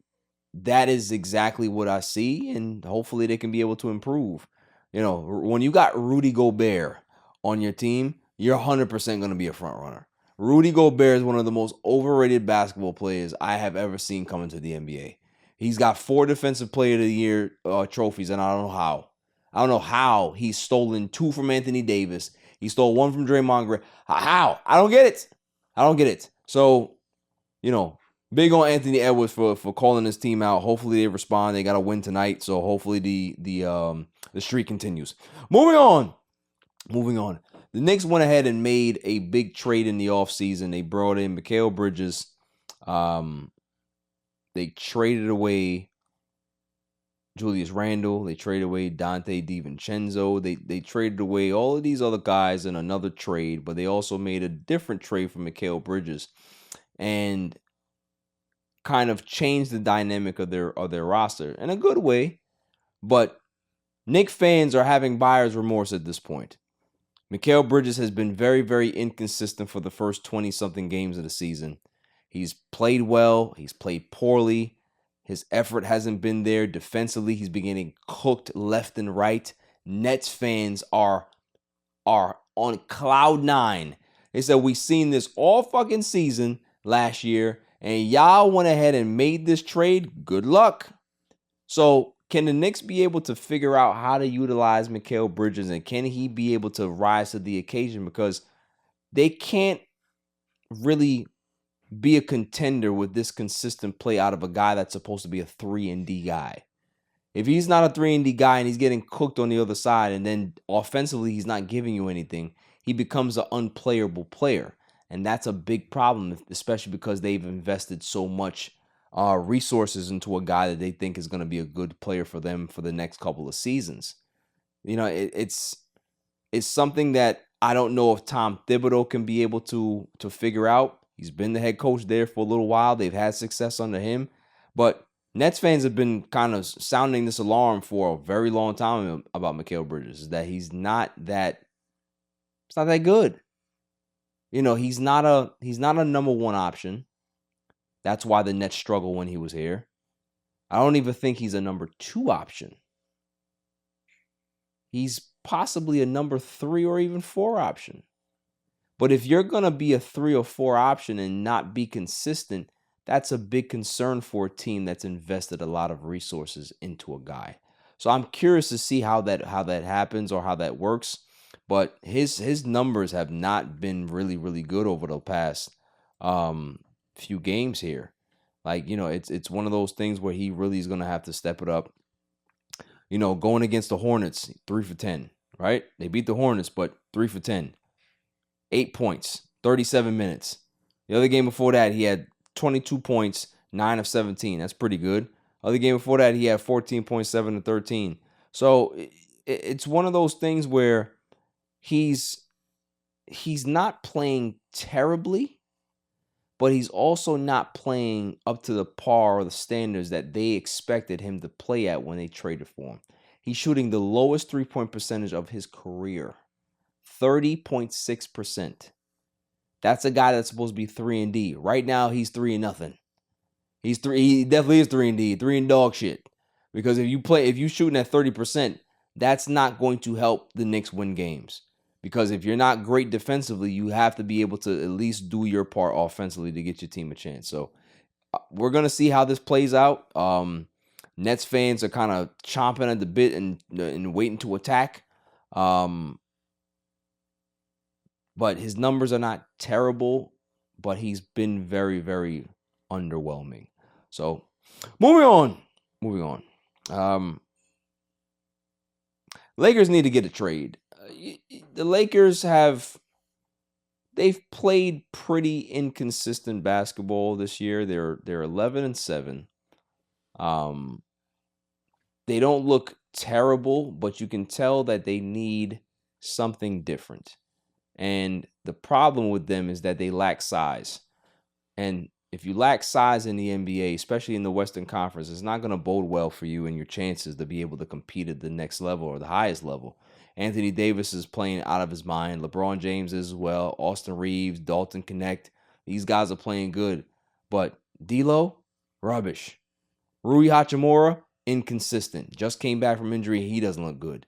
that is exactly what I see, and hopefully they can be able to improve. When you got Rudy Gobert on your team, you're 100% going to be a front runner. Rudy Gobert is one of the most overrated basketball players I have ever seen come into the NBA. He's got 4 Defensive Player of the Year trophies, and I don't know how. I don't know how he's stolen 2 from Anthony Davis. He stole 1 from Draymond Green. How? I don't get it. So, big on Anthony Edwards for calling his team out. Hopefully they respond. They got to win tonight, so hopefully the streak continues. Moving on. The Knicks went ahead and made a big trade in the offseason. They brought in Mikail Bridges. They traded away Julius Randle. They traded away Dante DiVincenzo. They traded away all of these other guys in another trade, but they also made a different trade for Mikail Bridges and kind of changed the dynamic of their roster in a good way. But Knicks fans are having buyer's remorse at this point. Mikail Bridges has been very, very inconsistent for the first 20-something games of the season. He's played well. He's played poorly. His effort hasn't been there. Defensively, he's been getting cooked left and right. Nets fans are on cloud 9. They said, we've seen this all fucking season last year, and y'all went ahead and made this trade. Good luck. So can the Knicks be able to figure out how to utilize Mikail Bridges, and can he be able to rise to the occasion? Because they can't really be a contender with this consistent play out of a guy that's supposed to be a 3-and-D guy. If he's not a 3-and-D guy and he's getting cooked on the other side, and then offensively he's not giving you anything, he becomes an unplayable player. And that's a big problem, especially because they've invested so much resources into a guy that they think is going to be a good player for them for the next couple of seasons. It's something that I don't know if Tom Thibodeau can be able to figure out. He's been the head coach there for a little while. They've had success under him. But Nets fans have been kind of sounding this alarm for a very long time about Mikail Bridges, that he's not that good. He's not a number 1 option. That's why the Nets struggled when he was here. I don't even think he's a number 2 option. He's possibly a number 3 or even 4 option. But if you're going to be a 3 or 4 option and not be consistent, that's a big concern for a team that's invested a lot of resources into a guy. So I'm curious to see how that happens or how that works. But his numbers have not been really, really good over the past few games here. It's one of those things where he really is going to have to step it up. Going against the Hornets, 3 for 10, right? They beat the Hornets, but 3 for 10. 8 points, 37 minutes. The other game before that, he had 22 points, 9 of 17. That's pretty good. Other game before that, he had 14.7 and 13. So it's one of those things where he's not playing terribly, but he's also not playing up to the par or the standards that they expected him to play at when they traded for him. He's shooting the lowest 3-point percentage of his career, 30.6%. That's a guy that's supposed to be 3-and-D. Right now, he's 3-and-nothing. He definitely is 3-and-D, 3-and-dog shit. Because if you shooting at 30%, that's not going to help the Knicks win games. Because if you're not great defensively, you have to be able to at least do your part offensively to get your team a chance. So we're going to see how this plays out. Nets fans are kind of chomping at the bit and waiting to attack. But his numbers are not terrible, but he's been very, very underwhelming. So moving on. Lakers need to get a trade. The Lakers they've played pretty inconsistent basketball this year. They're 11-7. They don't look terrible, but you can tell that they need something different. And the problem with them is that they lack size. And if you lack size in the NBA, especially in the Western Conference, it's not going to bode well for you and your chances to be able to compete at the next level or the highest level. Anthony Davis is playing out of his mind. LeBron James is as well. Austin Reeves, Dalton Connect. These guys are playing good. But D'Lo, rubbish. Rui Hachimura, inconsistent. Just came back from injury. He doesn't look good.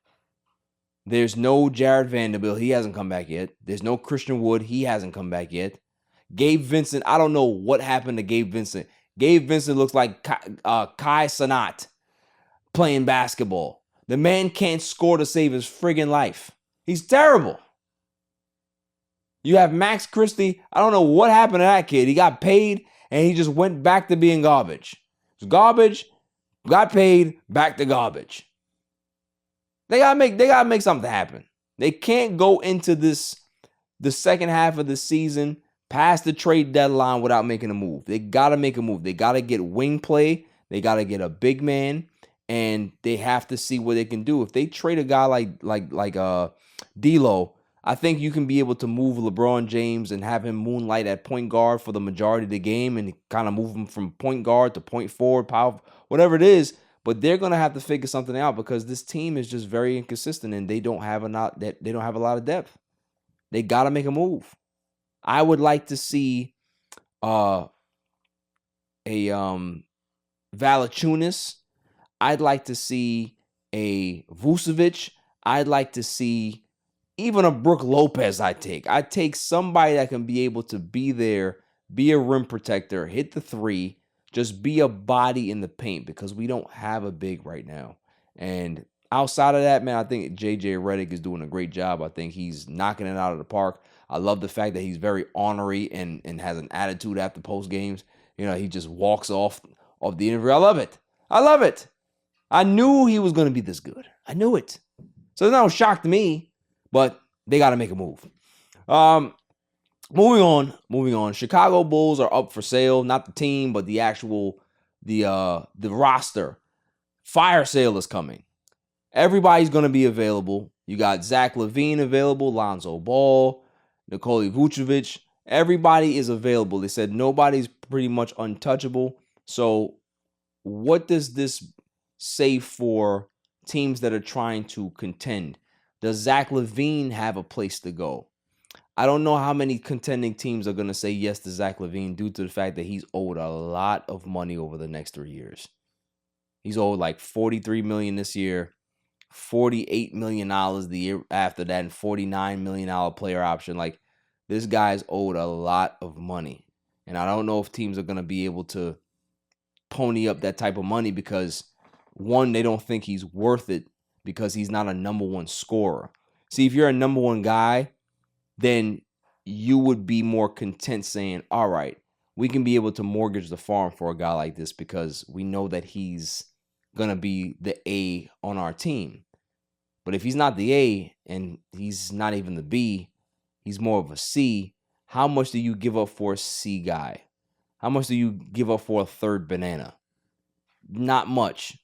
There's no Jared Vanderbilt. He hasn't come back yet. There's no Christian Wood. He hasn't come back yet. Gabe Vincent, I don't know what happened to Gabe Vincent. Gabe Vincent looks like Kai Cenat playing basketball. The man can't score to save his friggin' life. He's terrible. You have Max Christie. I don't know what happened to that kid. He got paid, and he just went back to being garbage. It's garbage, got paid, back to garbage. They gotta make something happen. They can't go into the second half of the season past the trade deadline without making a move. They gotta make a move. They gotta get wing play. They gotta get a big man, and they have to see what they can do. If they trade a guy like D'Lo, I think you can be able to move LeBron James and have him moonlight at point guard for the majority of the game, and kind of move him from point guard to point forward, power, whatever it is. But they're gonna have to figure something out because this team is just very inconsistent, and they don't have a lot of depth. They gotta make a move. I would like to see Valanciunas. I'd like to see a Vucevic. I'd like to see even a Brook Lopez. I'd take somebody that can be able to be there, be a rim protector, hit the three, just be a body in the paint, because we don't have a big right now. And outside of that, man, I think JJ Redick is doing a great job. I think he's knocking it out of the park. I love the fact that he's very ornery and has an attitude after post games. You know, he just walks off of the interview. I love it. I knew he was going to be this good. I knew it. So it's not a shock to me, but they got to make a move. Moving on. Chicago Bulls are up for sale. Not the team, but the actual, the roster. Fire sale is coming. Everybody's going to be available. You got Zach LaVine available, Lonzo Ball, Nikola Vucevic. Everybody is available. They said nobody's pretty much untouchable. So what does this say for teams that are trying to contend? Does Zach LaVine have a place to go? I don't know how many contending teams are going to say yes to Zach LaVine due to the fact that he's owed a lot of money over the next 3 years. He's owed like $43 million this year, $48 million the year after that, and $49 million player option. Like, this guy's owed a lot of money. And I don't know if teams are going to be able to pony up that type of money because, one, they don't think he's worth it because he's not a number one scorer. See, if you're a number one guy, then you would be more content saying, all right, we can be able to mortgage the farm for a guy like this because we know that he's going to be the A on our team. But if he's not the A and he's not even the B, he's more of a C, how much do you give up for a C guy? How much do you give up for a third banana? Not much.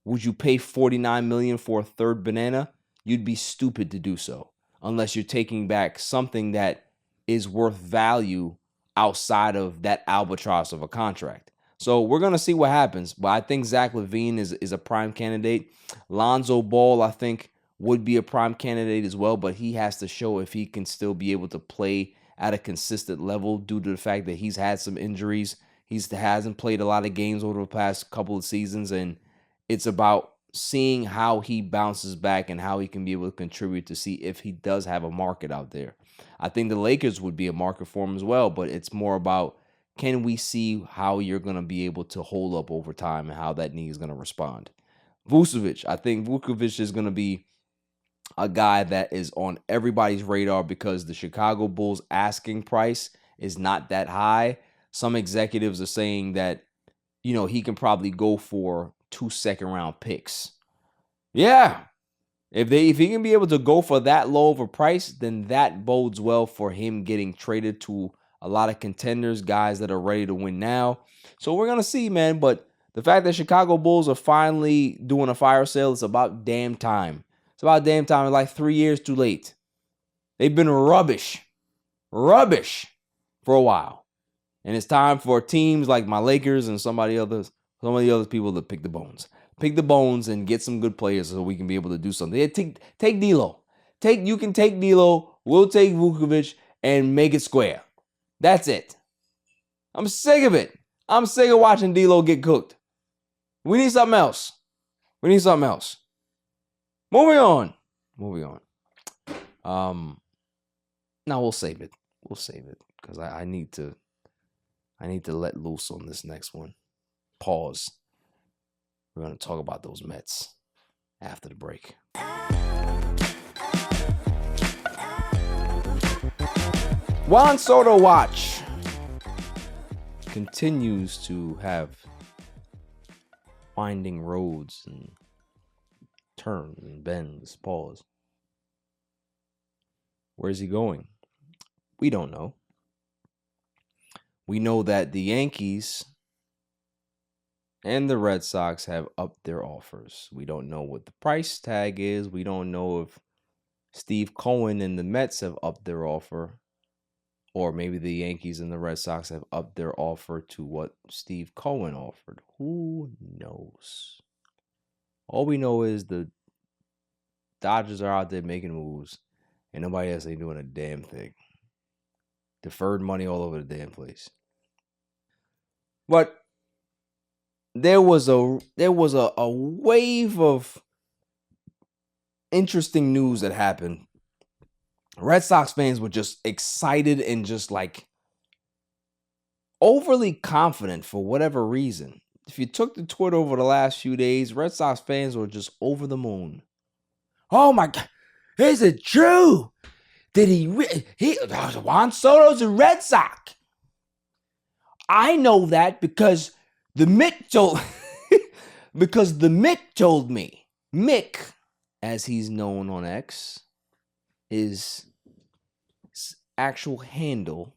Would you pay $49 million for a third banana? You'd be stupid to do so, unless you're taking back something that is worth value outside of that albatross of a contract. So we're going to see what happens. But I think Zach LaVine is a prime candidate. Lonzo Ball, I think, would be a prime candidate as well, but he has to show if he can still be able to play at a consistent level due to the fact that he's had some injuries. He hasn't played a lot of games over the past couple of seasons, and it's about seeing how he bounces back and how he can be able to contribute to see if he does have a market out there. I think the Lakers would be a market for him as well, but it's more about, can we see how you're going to be able to hold up over time and how that knee is going to respond. Vucevic, I think Vucevic is going to be a guy that is on everybody's radar because the Chicago Bulls asking price is not that high. Some executives are saying that, he can probably go for 2 second-round picks. Yeah. If he can be able to go for that low of a price, then that bodes well for him getting traded to a lot of contenders, guys that are ready to win now. So we're going to see, man. But the fact that Chicago Bulls are finally doing a fire sale, it's about damn time. It's about damn time. It's like 3 years too late. They've been rubbish for a while. And it's time for teams like my Lakers and some of the other people to pick the bones. Pick the bones and get some good players so we can be able to do something. Yeah, take D'Lo. You can take D'Lo. We'll take Vucevic and make it square. That's it. I'm sick of it. I'm sick of watching D'Lo get cooked. We need something else. Moving on. Now we'll save it. Because I need to let loose on this next one. Pause. We're going to talk about those Mets after the break. Juan Soto watch continues to have winding roads and turns and bends. Pause. Where's he going? We don't know. We know that the Yankees and the Red Sox have upped their offers. We don't know what the price tag is. We don't know if Steve Cohen and the Mets have upped their offer, or maybe the Yankees and the Red Sox have upped their offer to what Steve Cohen offered. Who knows? All we know is the Dodgers are out there making moves, and nobody else ain't doing a damn thing. Deferred money all over the damn place. But there was a wave of interesting news that happened. Red Sox fans were just excited and just like overly confident for whatever reason. If you took to Twitter over the last few days, Red Sox fans were just over the moon. Oh my God, is it true? Did Juan Soto's a Red Sox? I know that because the Mick told me. Mick, as he's known on X, his actual handle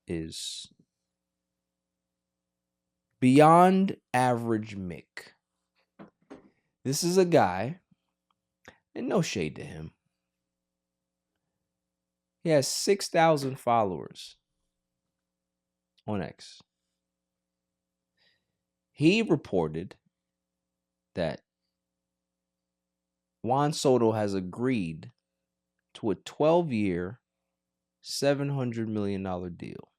is Beyond Average Mick. This is a guy, and no shade to him. He has 6,000 followers on X. He reported that Juan Soto has agreed to a 12-year, $700 million deal.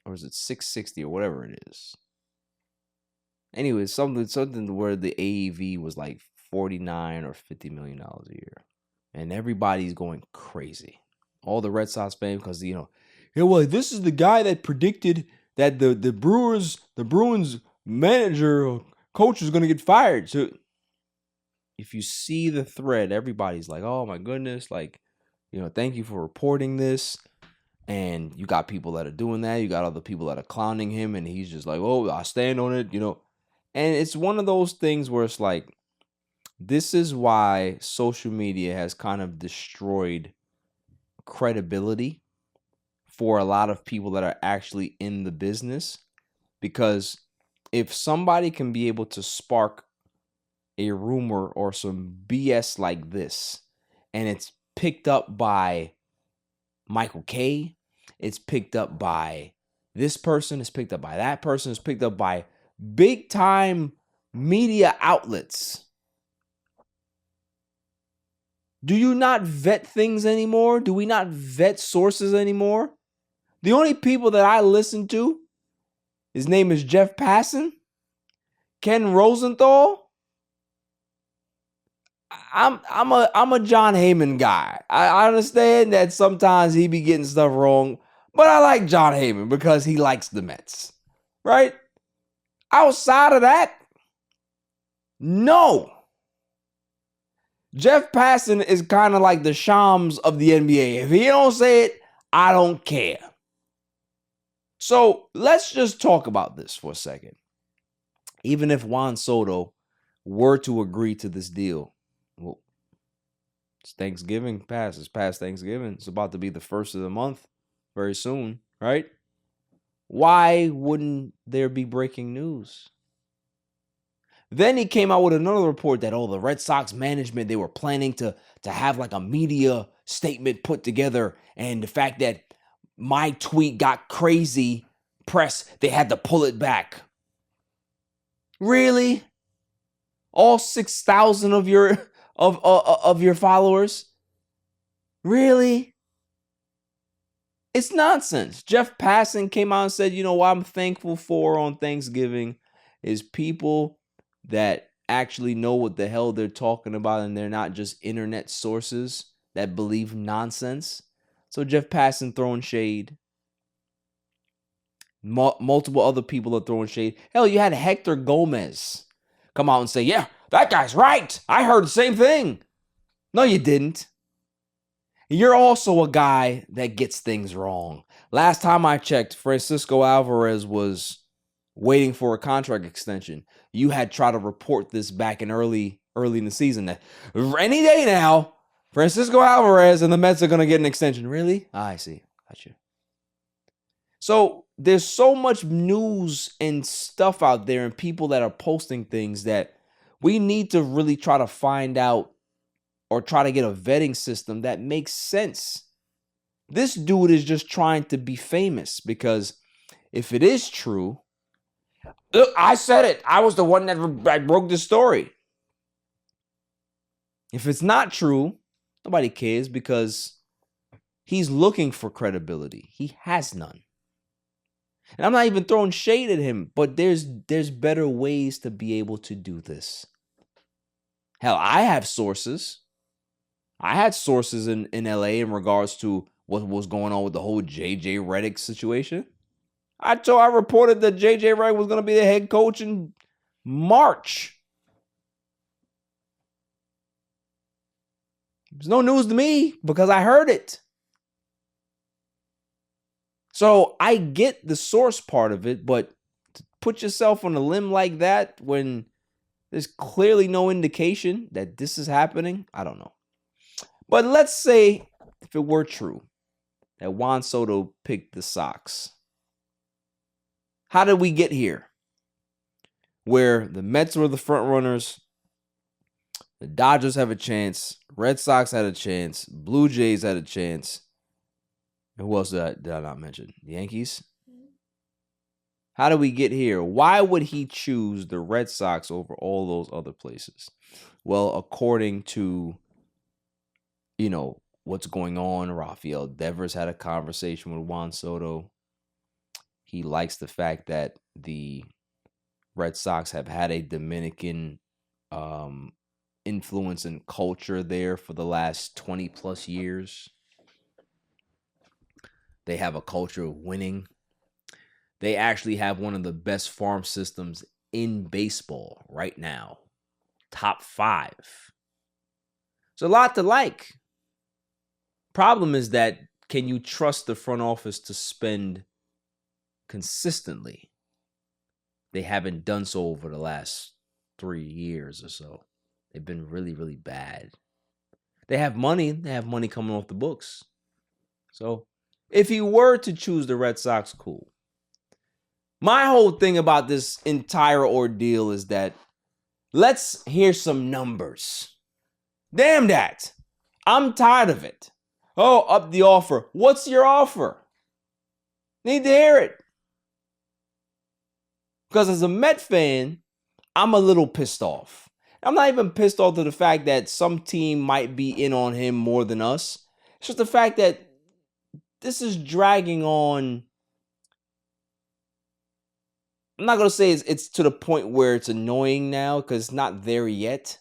Or is it 660 or whatever it is? Anyway, something where the AEV was like $49 or $50 million a year. And everybody's going crazy. All the Red Sox fans, because this is the guy that predicted that the Bruins manager or coach is going to get fired. So if you see the thread, everybody's like, "Oh my goodness!" Like, thank you for reporting this. And you got people that are doing that. You got other people that are clowning him, and he's just like, "Oh, I stand on it," And it's one of those things where it's like, this is why social media has kind of destroyed credibility for a lot of people that are actually in the business. Because if somebody can be able to spark a rumor or some BS like this, and it's picked up by Michael K, it's picked up by this person, it's picked up by that person, it's picked up by big time media outlets. Do you not vet things anymore? Do we not vet sources anymore? The only people that I listen to, his name is Jeff Passan, Ken Rosenthal, I'm a John Heyman guy. I understand that sometimes he be getting stuff wrong, but I like John Heyman because he likes the Mets, right? Outside of that, no. Jeff Passan is kind of like the Shams of the NBA. If he don't say it, I don't care. So let's just talk about this for a second. Even if Juan Soto were to agree to this deal, well, it's Thanksgiving it's past Thanksgiving. It's about to be the first of the month very soon, right? Why wouldn't there be breaking news? Then he came out with another report that, the Red Sox management, they were planning to have like a media statement put together. And the fact that my tweet got crazy press, they had to pull it back. Really? All 6,000 of your followers? Really? It's nonsense. Jeff Passan came out and said, what I'm thankful for on Thanksgiving is people that actually know what the hell they're talking about and they're not just internet sources that believe nonsense. So Jeff Passan throwing shade. Multiple other people are throwing shade. Hell, you had Hector Gomez come out and say, yeah, that guy's right. I heard the same thing. No, you didn't. You're also a guy that gets things wrong. Last time I checked, Francisco Alvarez was waiting for a contract extension. You had tried to report this back in early in the season that any day now, Francisco Alvarez and the Mets are going to get an extension. Really? I see. Got you. So there's so much news and stuff out there and people that are posting things that we need to really try to find out or try to get a vetting system that makes sense. This dude is just trying to be famous because if it is true, look, I said it. I was the one that broke the story. If it's not true, nobody cares because he's looking for credibility. He has none. And I'm not even throwing shade at him, but there's better ways to be able to do this. Hell, I have sources. I had sources in LA in regards to what was going on with the whole JJ Redick situation. I reported that JJ Redick was going to be the head coach in March. It's no news to me because I heard it. So I get the source part of it, but to put yourself on a limb like that when there's clearly no indication that this is happening, I don't know. But let's say if it were true that Juan Soto picked the Sox. How did we get here? Where the Mets were the front runners, the Dodgers have a chance, Red Sox had a chance, Blue Jays had a chance. And who else did I not mention? The Yankees? How did we get here? Why would he choose the Red Sox over all those other places? Well, according to, what's going on, Rafael Devers had a conversation with Juan Soto. He likes the fact that the Red Sox have had a Dominican influence and culture there for the last 20 plus years. They have a culture of winning. They actually have one of the best farm systems in baseball right now. Top 5. It's a lot to like. Problem is that, can you trust the front office to spend consistently? They haven't done so over the last 3 years or so. They've been really, really bad. They have money. They have money coming off the books. So if he were to choose the Red Sox, cool. My whole thing about this entire ordeal is that let's hear some numbers. Damn that. I'm tired of it. Oh, up the offer. What's your offer? Need to hear it. Because as a Met fan, I'm a little pissed off. I'm not even pissed off to the fact that some team might be in on him more than us. It's just the fact that this is dragging on I'm not gonna say it's to the point where it's annoying now because it's not there yet.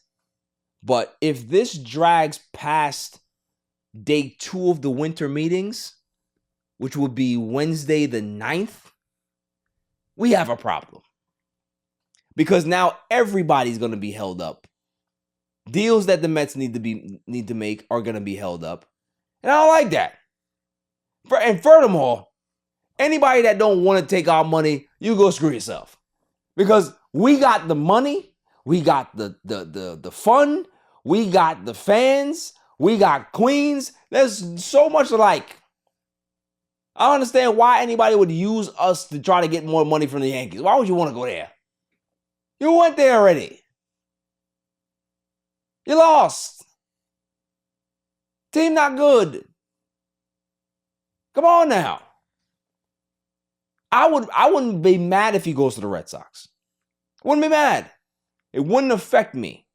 But if this drags past day 2 of the winter meetings, which would be Wednesday the 9th, we have a problem. Because now everybody's gonna be held up. Deals that the Mets need to make are gonna be held up. And I don't like that. And furthermore, anybody that don't want to take our money, you go screw yourself. Because we got the money, we got the fun, we got the fans, we got Queens. There's so much alike. I don't understand why anybody would use us to try to get more money from the Yankees. Why would you want to go there? You went there already. You lost. Team not good. Come on now. I wouldn't be mad if he goes to the Red Sox. Wouldn't be mad. It wouldn't affect me.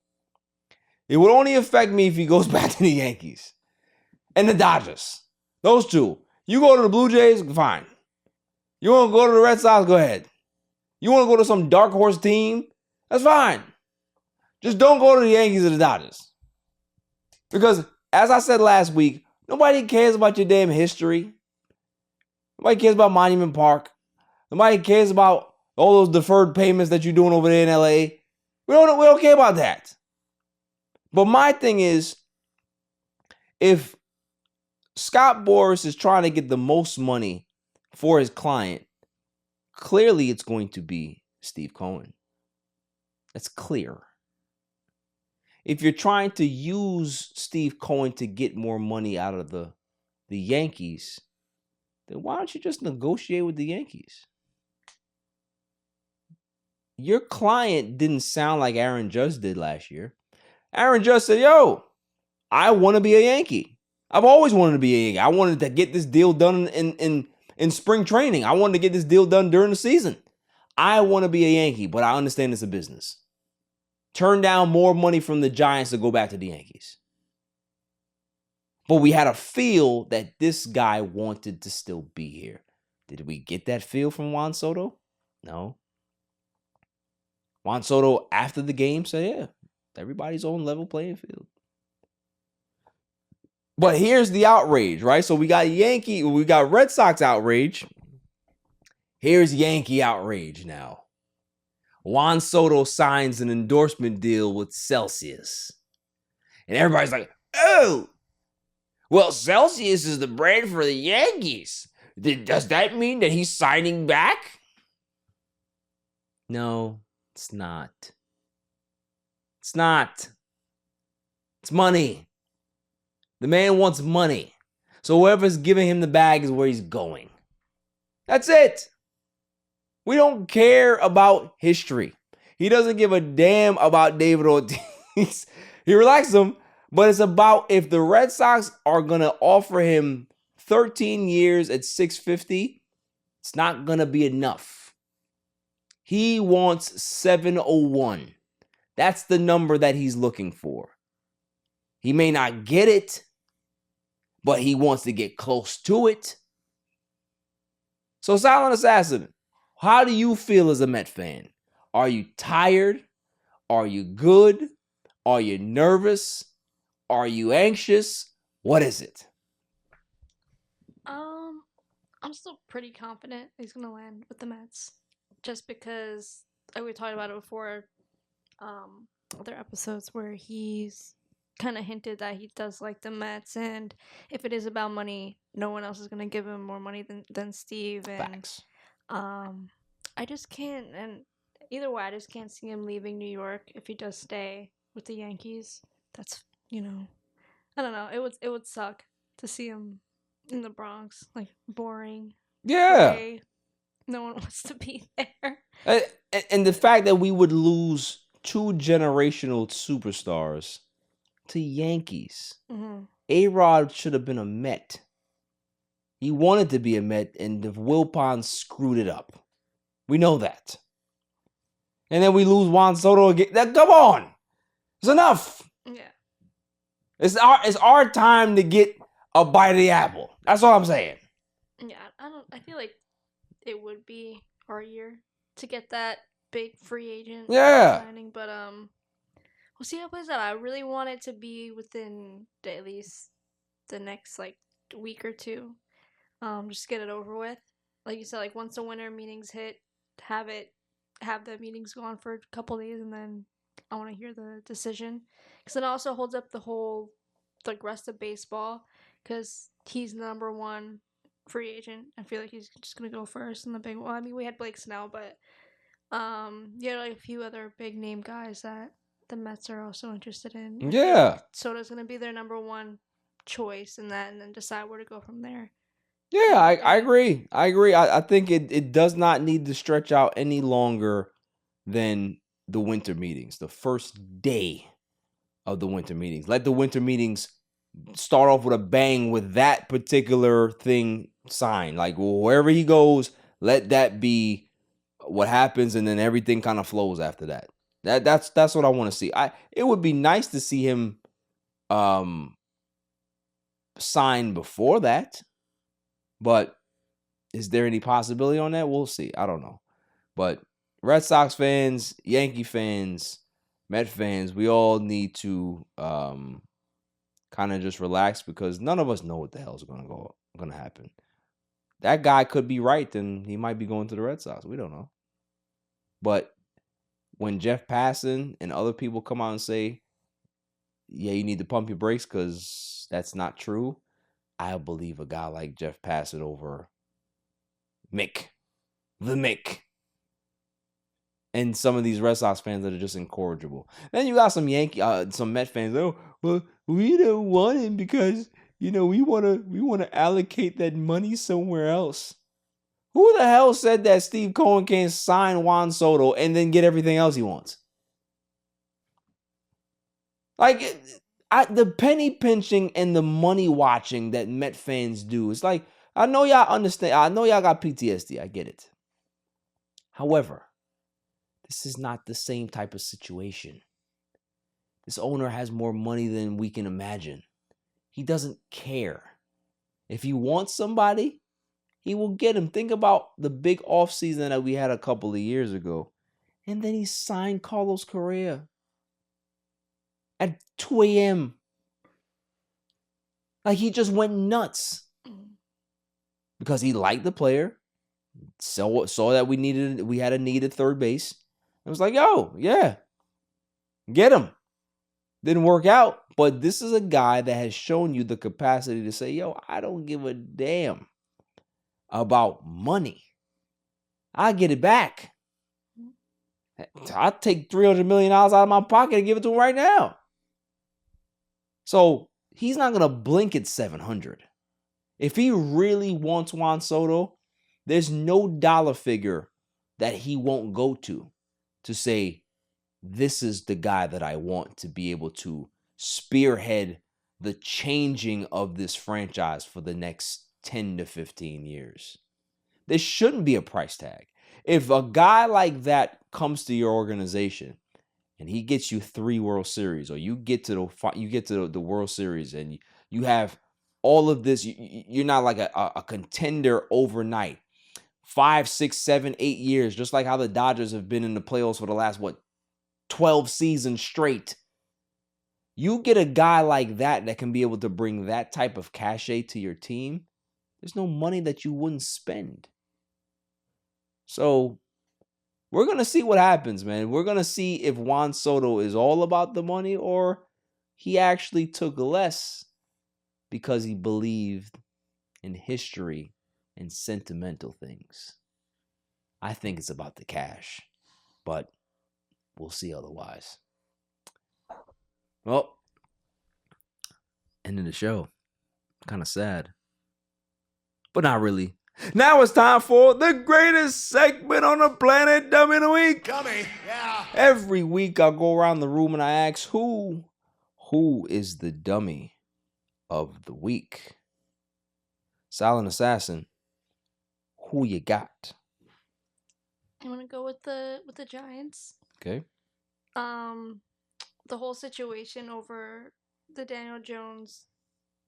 It would only affect me if he goes back to the Yankees and the Dodgers. Those two. You go to the Blue Jays, fine. You want to go to the Red Sox, go ahead. You want to go to some dark horse team, that's fine. Just don't go to the Yankees or the Dodgers. Because, as I said last week, nobody cares about your damn history. Nobody cares about Monument Park. Nobody cares about all those deferred payments that you're doing over there in LA. We don't care about that. But my thing is, if Scott Boras is trying to get the most money for his client, clearly it's going to be Steve Cohen. That's clear. If you're trying to use Steve Cohen to get more money out of the Yankees, then why don't you just negotiate with the Yankees? Your client didn't sound like Aaron Judge did last year. Aaron Judge said, yo, I want to be a Yankee. I've always wanted to be a Yankee. I wanted to get this deal done in spring training. I wanted to get this deal done during the season. I want to be a Yankee, but I understand it's a business. Turn down more money from the Giants to go back to the Yankees. But we had a feel that this guy wanted to still be here. Did we get that feel from Juan Soto? No. Juan Soto, after the game, said, yeah, everybody's on level playing field. But here's the outrage, right? So we got Red Sox outrage. Here's Yankee outrage now. Juan Soto signs an endorsement deal with Celsius. And everybody's like, oh, well, Celsius is the brand for the Yankees. Does that mean that he's signing back? No, it's not. It's not. It's money. The man wants money. So whoever's giving him the bag is where he's going. That's it. We don't care about history. He doesn't give a damn about David Ortiz. He relaxed him, but it's about if the Red Sox are going to offer him 13 years at $650, it's not going to be enough. He wants 701. That's the number that he's looking for. He may not get it, but he wants to get close to it. So, Silent Assassin, how do you feel as a Met fan? Are you tired? Are you good? Are you nervous? Are you anxious? What is it? I'm still pretty confident he's gonna land with the Mets, just because we talked about it before. Other episodes where he's kind of hinted that he does like the Mets, and if it is about money, no one else is gonna give him more money than Steve. And Facts. I just can't. And either way, I just can't see him leaving New York if he does stay with the Yankees. That's I don't know. It would suck to see him in the Bronx, like boring. Yeah. Gray. No one wants to be there. And the fact that we would lose 2 generational superstars to Yankees. Mm-hmm. A-Rod should have been a Met. He wanted to be a Met, and the Wilpon screwed it up. We know that. And then we lose Juan Soto again. Come on. It's enough. Yeah. It's our time to get a bite of the apple. That's all I'm saying. Yeah, I feel like it would be our year to get that big free agent signing, but we'll see how it plays out. I really want it to be within at least the next like week or two. Just get it over with. Like you said, like once the winter meetings hit, have the meetings go on for a couple days, and then I want to hear the decision, because it also holds up the whole like rest of baseball, because he's number one free agent. I feel like he's just gonna go first in the big. Well, I mean, we had Blake Snell, but like a few other big name guys that the Mets are also interested in. Yeah. Soto's gonna be their number one choice in that, and then decide where to go from there. Yeah, I agree. I think it does not need to stretch out any longer than the winter meetings, the first day of the winter meetings. Let the winter meetings start off with a bang with that particular thing signed. Like wherever he goes, let that be what happens, and then everything kind of flows after that. That's what I want to see. It would be nice to see him sign before that, but is there any possibility on that? We'll see. I don't know. But Red Sox fans, Yankee fans, Met fans, we all need to kind of just relax, because none of us know what the hell is going to happen. That guy could be right, and he might be going to the Red Sox. We don't know. But when Jeff Passan and other people come out and say, yeah, you need to pump your brakes because that's not true, I believe a guy like Jeff Passan over Mick. And some of these Red Sox fans that are just incorrigible. Then you got some Met fans. Oh, well, we don't want him because we want to allocate that money somewhere else. Who the hell said that Steve Cohen can't sign Juan Soto and then get everything else he wants? Like the penny pinching and the money watching that Met fans do. It's like, I know y'all understand. I know y'all got PTSD. I get it. However, this is not the same type of situation. This owner has more money than we can imagine. He doesn't care. If he wants somebody, he will get him. Think about the big offseason that we had a couple of years ago. And then he signed Carlos Correa at 2 a.m. Like, he just went nuts. Because he liked the player. Saw that we had a need at third base. It was like, yo, yeah, get him. Didn't work out, but this is a guy that has shown you the capacity to say, yo, I don't give a damn about money. I'll get it back. I'll take $300 million out of my pocket and give it to him right now. So he's not going to blink at 700. If he really wants Juan Soto, there's no dollar figure that he won't go to say, this is the guy that I want to be able to spearhead the changing of this franchise for the next 10 to 15 years. There shouldn't be a price tag. If a guy like that comes to your organization and he gets you 3 World Series, or you get to the World Series and you have all of this, you're not like a contender overnight. 5, 6, 7, 8 years, just like how the Dodgers have been in the playoffs for the last 12 seasons straight. You get a guy like that can be able to bring that type of cachet to your team. There's no money that you wouldn't spend. So we're going to see what happens, man. We're going to see if Juan Soto is all about the money, or he actually took less because he believed in history and sentimental things. I think it's about the cash, but we'll see otherwise. Well, end of the show. Kind of sad, but not really. Now it's time for the greatest segment on the planet, Dummy of the Week. Dummy, yeah. Every week I go around the room and I ask who is the dummy of the week. Silent Assassin, who you got? I'm gonna go with the Giants. Okay. The whole situation over the Daniel Jones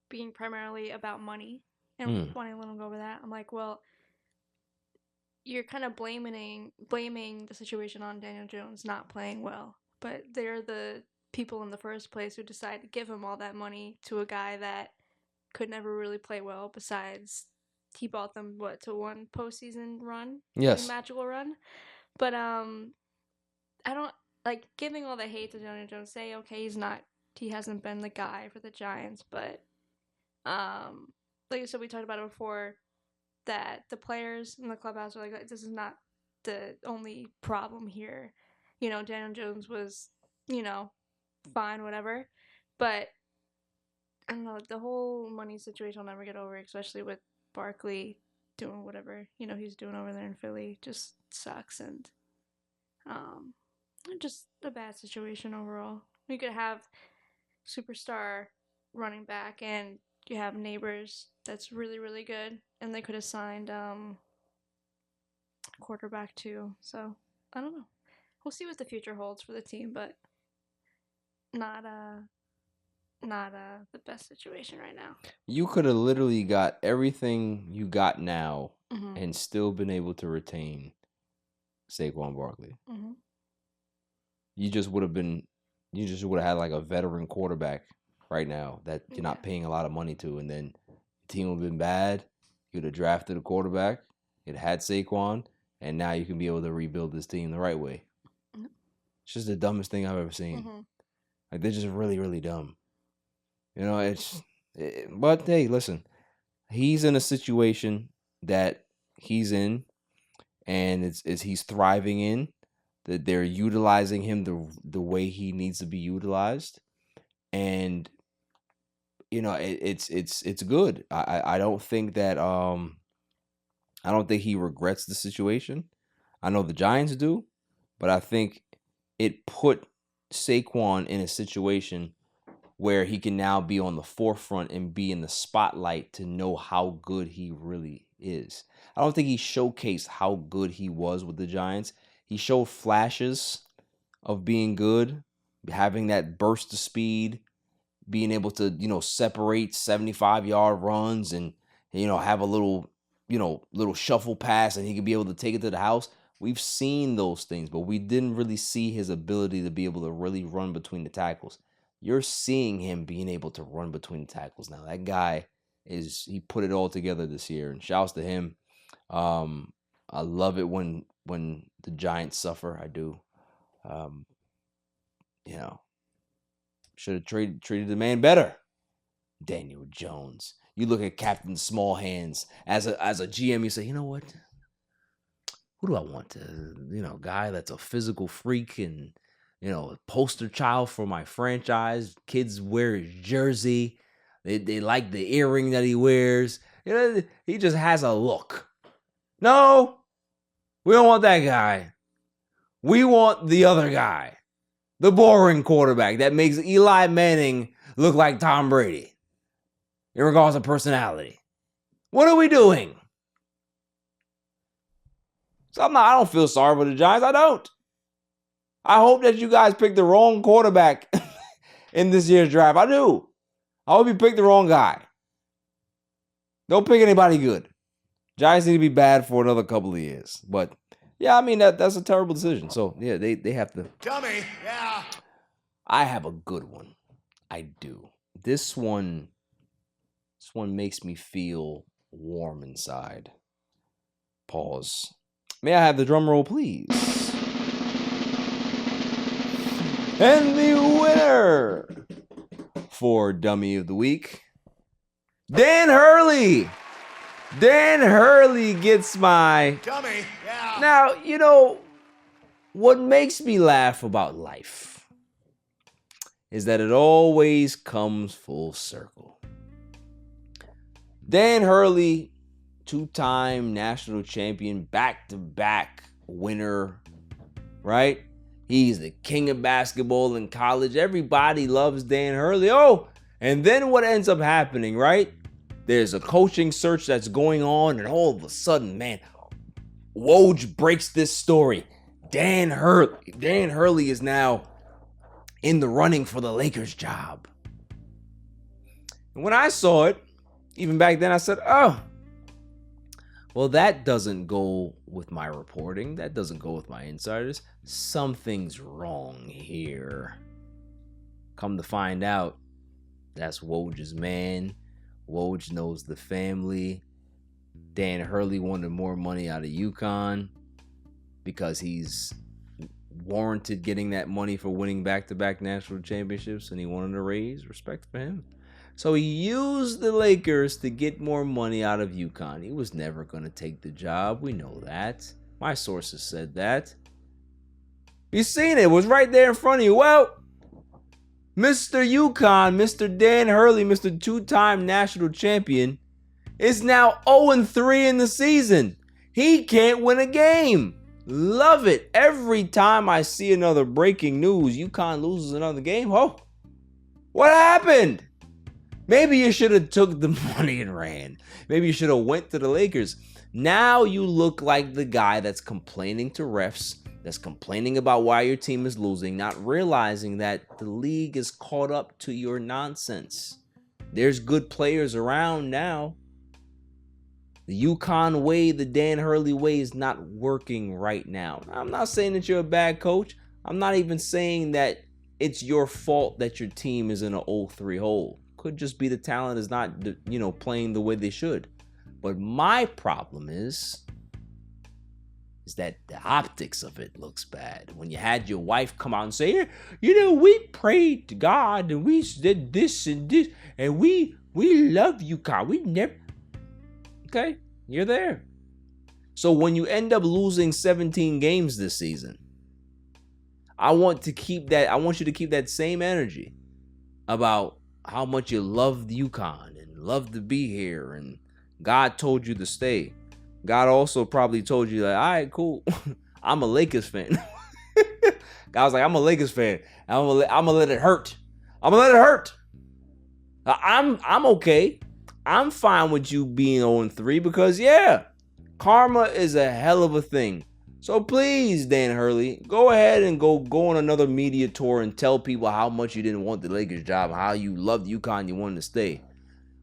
being primarily about money and wanting to let him go over that. I'm like, well, you're kind of blaming the situation on Daniel Jones not playing well, but they're the people in the first place who decided to give him all that money to a guy that could never really play well. Besides, he brought them to one postseason run, Yes. magical run. But I don't like giving all the hate to Daniel Jones. Say okay, he hasn't been the guy for the Giants, but like I said, we talked about it before, that the players in the clubhouse are like, this is not the only problem here. You know, Daniel Jones was, fine, whatever. But I don't know, the whole money situation I'll never get over, especially with Barkley doing whatever, he's doing over there in Philly. Just sucks, and just a bad situation overall. We could have superstar running back, and you have Neighbors that's really, really good, and they could have signed quarterback too. So I don't know. We'll see what the future holds for the team, but not the best situation right now. You could have literally got everything you got now and still been able to retain Saquon Barkley. Mm-hmm. You just would have had like a veteran quarterback right now that you're not paying a lot of money to, and then the team would have been bad. You'd have drafted a quarterback. It had Saquon, and now you can be able to rebuild this team the right way. Mm-hmm. It's just the dumbest thing I've ever seen. Mm-hmm. Like, they're just really, really dumb. But hey, listen, he's in a situation that he's in, and it's he's thriving in. That they're utilizing him the way he needs to be utilized, and it's good. I don't think that I don't think he regrets the situation. I know the Giants do, but I think it put Saquon in a situation where he can now be on the forefront and be in the spotlight to know how good he really is. I don't think he showcased how good he was with the Giants. He showed flashes of being good, having that burst of speed, being able to, separate 75-yard runs and, have a little shuffle pass and he could be able to take it to the house. We've seen those things, but we didn't really see his ability to be able to really run between the tackles. You're seeing him being able to run between the tackles now. That guy he put it all together this year, and shouts to him. I love it when the Giants suffer. I do. Should have treated the man better. Daniel Jones. You look at Captain Small Hands as a GM. You say, you know what? Who do I want to? Guy that's a physical freak and a poster child for my franchise. Kids wear his jersey. They like the earring that he wears. He just has a look. No, we don't want that guy. We want the other guy. The boring quarterback that makes Eli Manning look like Tom Brady. In regards to personality. What are we doing? So I don't feel sorry for the Giants. I don't. I hope that you guys picked the wrong quarterback in this year's draft. I do. I hope you picked the wrong guy. Don't pick anybody good. Giants need to be bad for another couple of years. But, yeah, I mean, that's a terrible decision. So, yeah, they have to. Dummy, yeah. I have a good one. I do. This one makes me feel warm inside. Pause. May I have the drum roll, please? And the winner for Dummy of the Week, Dan Hurley. Dan Hurley gets my Dummy, yeah. Now, what makes me laugh about life is that it always comes full circle. Dan Hurley, two-time national champion, back-to-back winner, right? He's the king of basketball in college. Everybody loves Dan Hurley. Oh, and then what ends up happening, right? There's a coaching search that's going on, and all of a sudden, man, Woj breaks this story. Dan Hurley is now in the running for the Lakers job. And when I saw it, even back then, I said, oh, Well, that doesn't go with my reporting. That doesn't go with my insiders. Something's wrong here. Come to find out, that's Woj's man. Woj knows the family. Dan Hurley wanted more money out of UConn because he's warranted getting that money for winning back-to-back national championships, and he wanted a raise. Respect for him. So he used the Lakers to get more money out of UConn. He was never going to take the job. We know that. My sources said that. You seen it. It was right there in front of you. Well, Mr. UConn, Mr. Dan Hurley, Mr. two-time national champion, is now 0-3 in the season. He can't win a game. Love it. Every time I see another breaking news, UConn loses another game. Oh, what happened? Maybe you should have took the money and ran. Maybe you should have went to the Lakers. Now you look like the guy that's complaining to refs, that's complaining about why your team is losing, not realizing that the league is caught up to your nonsense. There's good players around now. The UConn way, the Dan Hurley way is not working right now. I'm not saying that you're a bad coach. I'm not even saying that it's your fault that your team is in an 0-3 hole. Could just be the talent is not, playing the way they should. But my problem is that the optics of it looks bad. When you had your wife come out and say, we prayed to God and we did this and this and we love UConn. We never. Okay, you're there. So when you end up losing 17 games this season, I want you to keep that same energy about how much you loved UConn and love to be here, and God told you to stay. God also probably told you, like, all right, cool. I'm a Lakers fan. God was like, I'm a Lakers fan. I'm gonna let it hurt. I'm gonna let it hurt. I'm okay. I'm fine with you being 0-3 because, yeah, karma is a hell of a thing. So please, Dan Hurley, go ahead and go on another media tour and tell people how much you didn't want the Lakers job, how you loved UConn, you wanted to stay.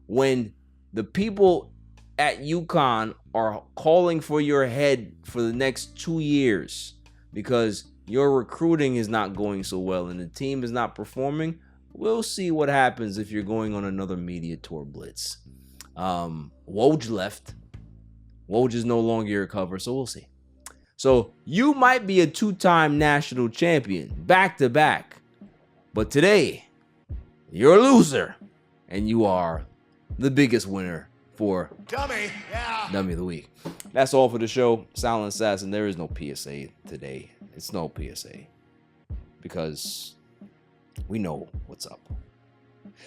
When the people at UConn are calling for your head for the next 2 years because your recruiting is not going so well and the team is not performing, we'll see what happens if you're going on another media tour blitz. Woj left. Woj is no longer your cover, so we'll see. So you might be a two-time national champion, back-to-back. But today, you're a loser. And you are the biggest winner for Dummy of the Week. That's all for the show. Silent Assassin, there is no PSA today. It's no PSA. Because we know what's up.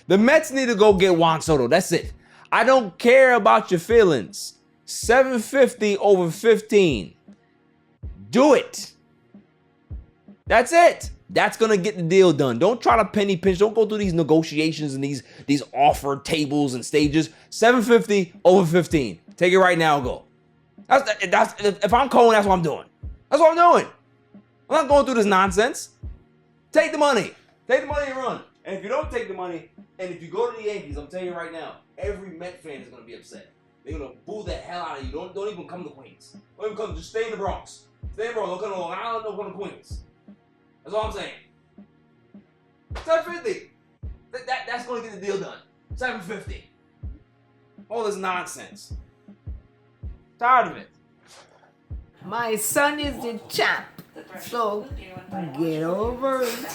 The Mets need to go get Juan Soto. That's it. I don't care about your feelings. 750 over 15. Do it. That's it. That's going to get the deal done. Don't try to penny pinch. Don't go through these negotiations and these offer tables and stages. 750 over 15. Take it right now and go. That's if I'm Cohen, that's what I'm doing. That's what I'm doing. I'm not going through this nonsense. Take the money. Take the money and run. And if you don't take the money, and if you go to the Yankees, I'm telling you right now, every Met fan is going to be upset. They're going to boo the hell out of you. Don't even come to Queens. Don't even come. Just stay in the Bronx. Stay in the Bronx. Don't come to Long Island. Don't come to Queens. That's all I'm saying. 750. That's going to get the deal done. 750. All this nonsense. Tired of it. My son is the champ. So get over it.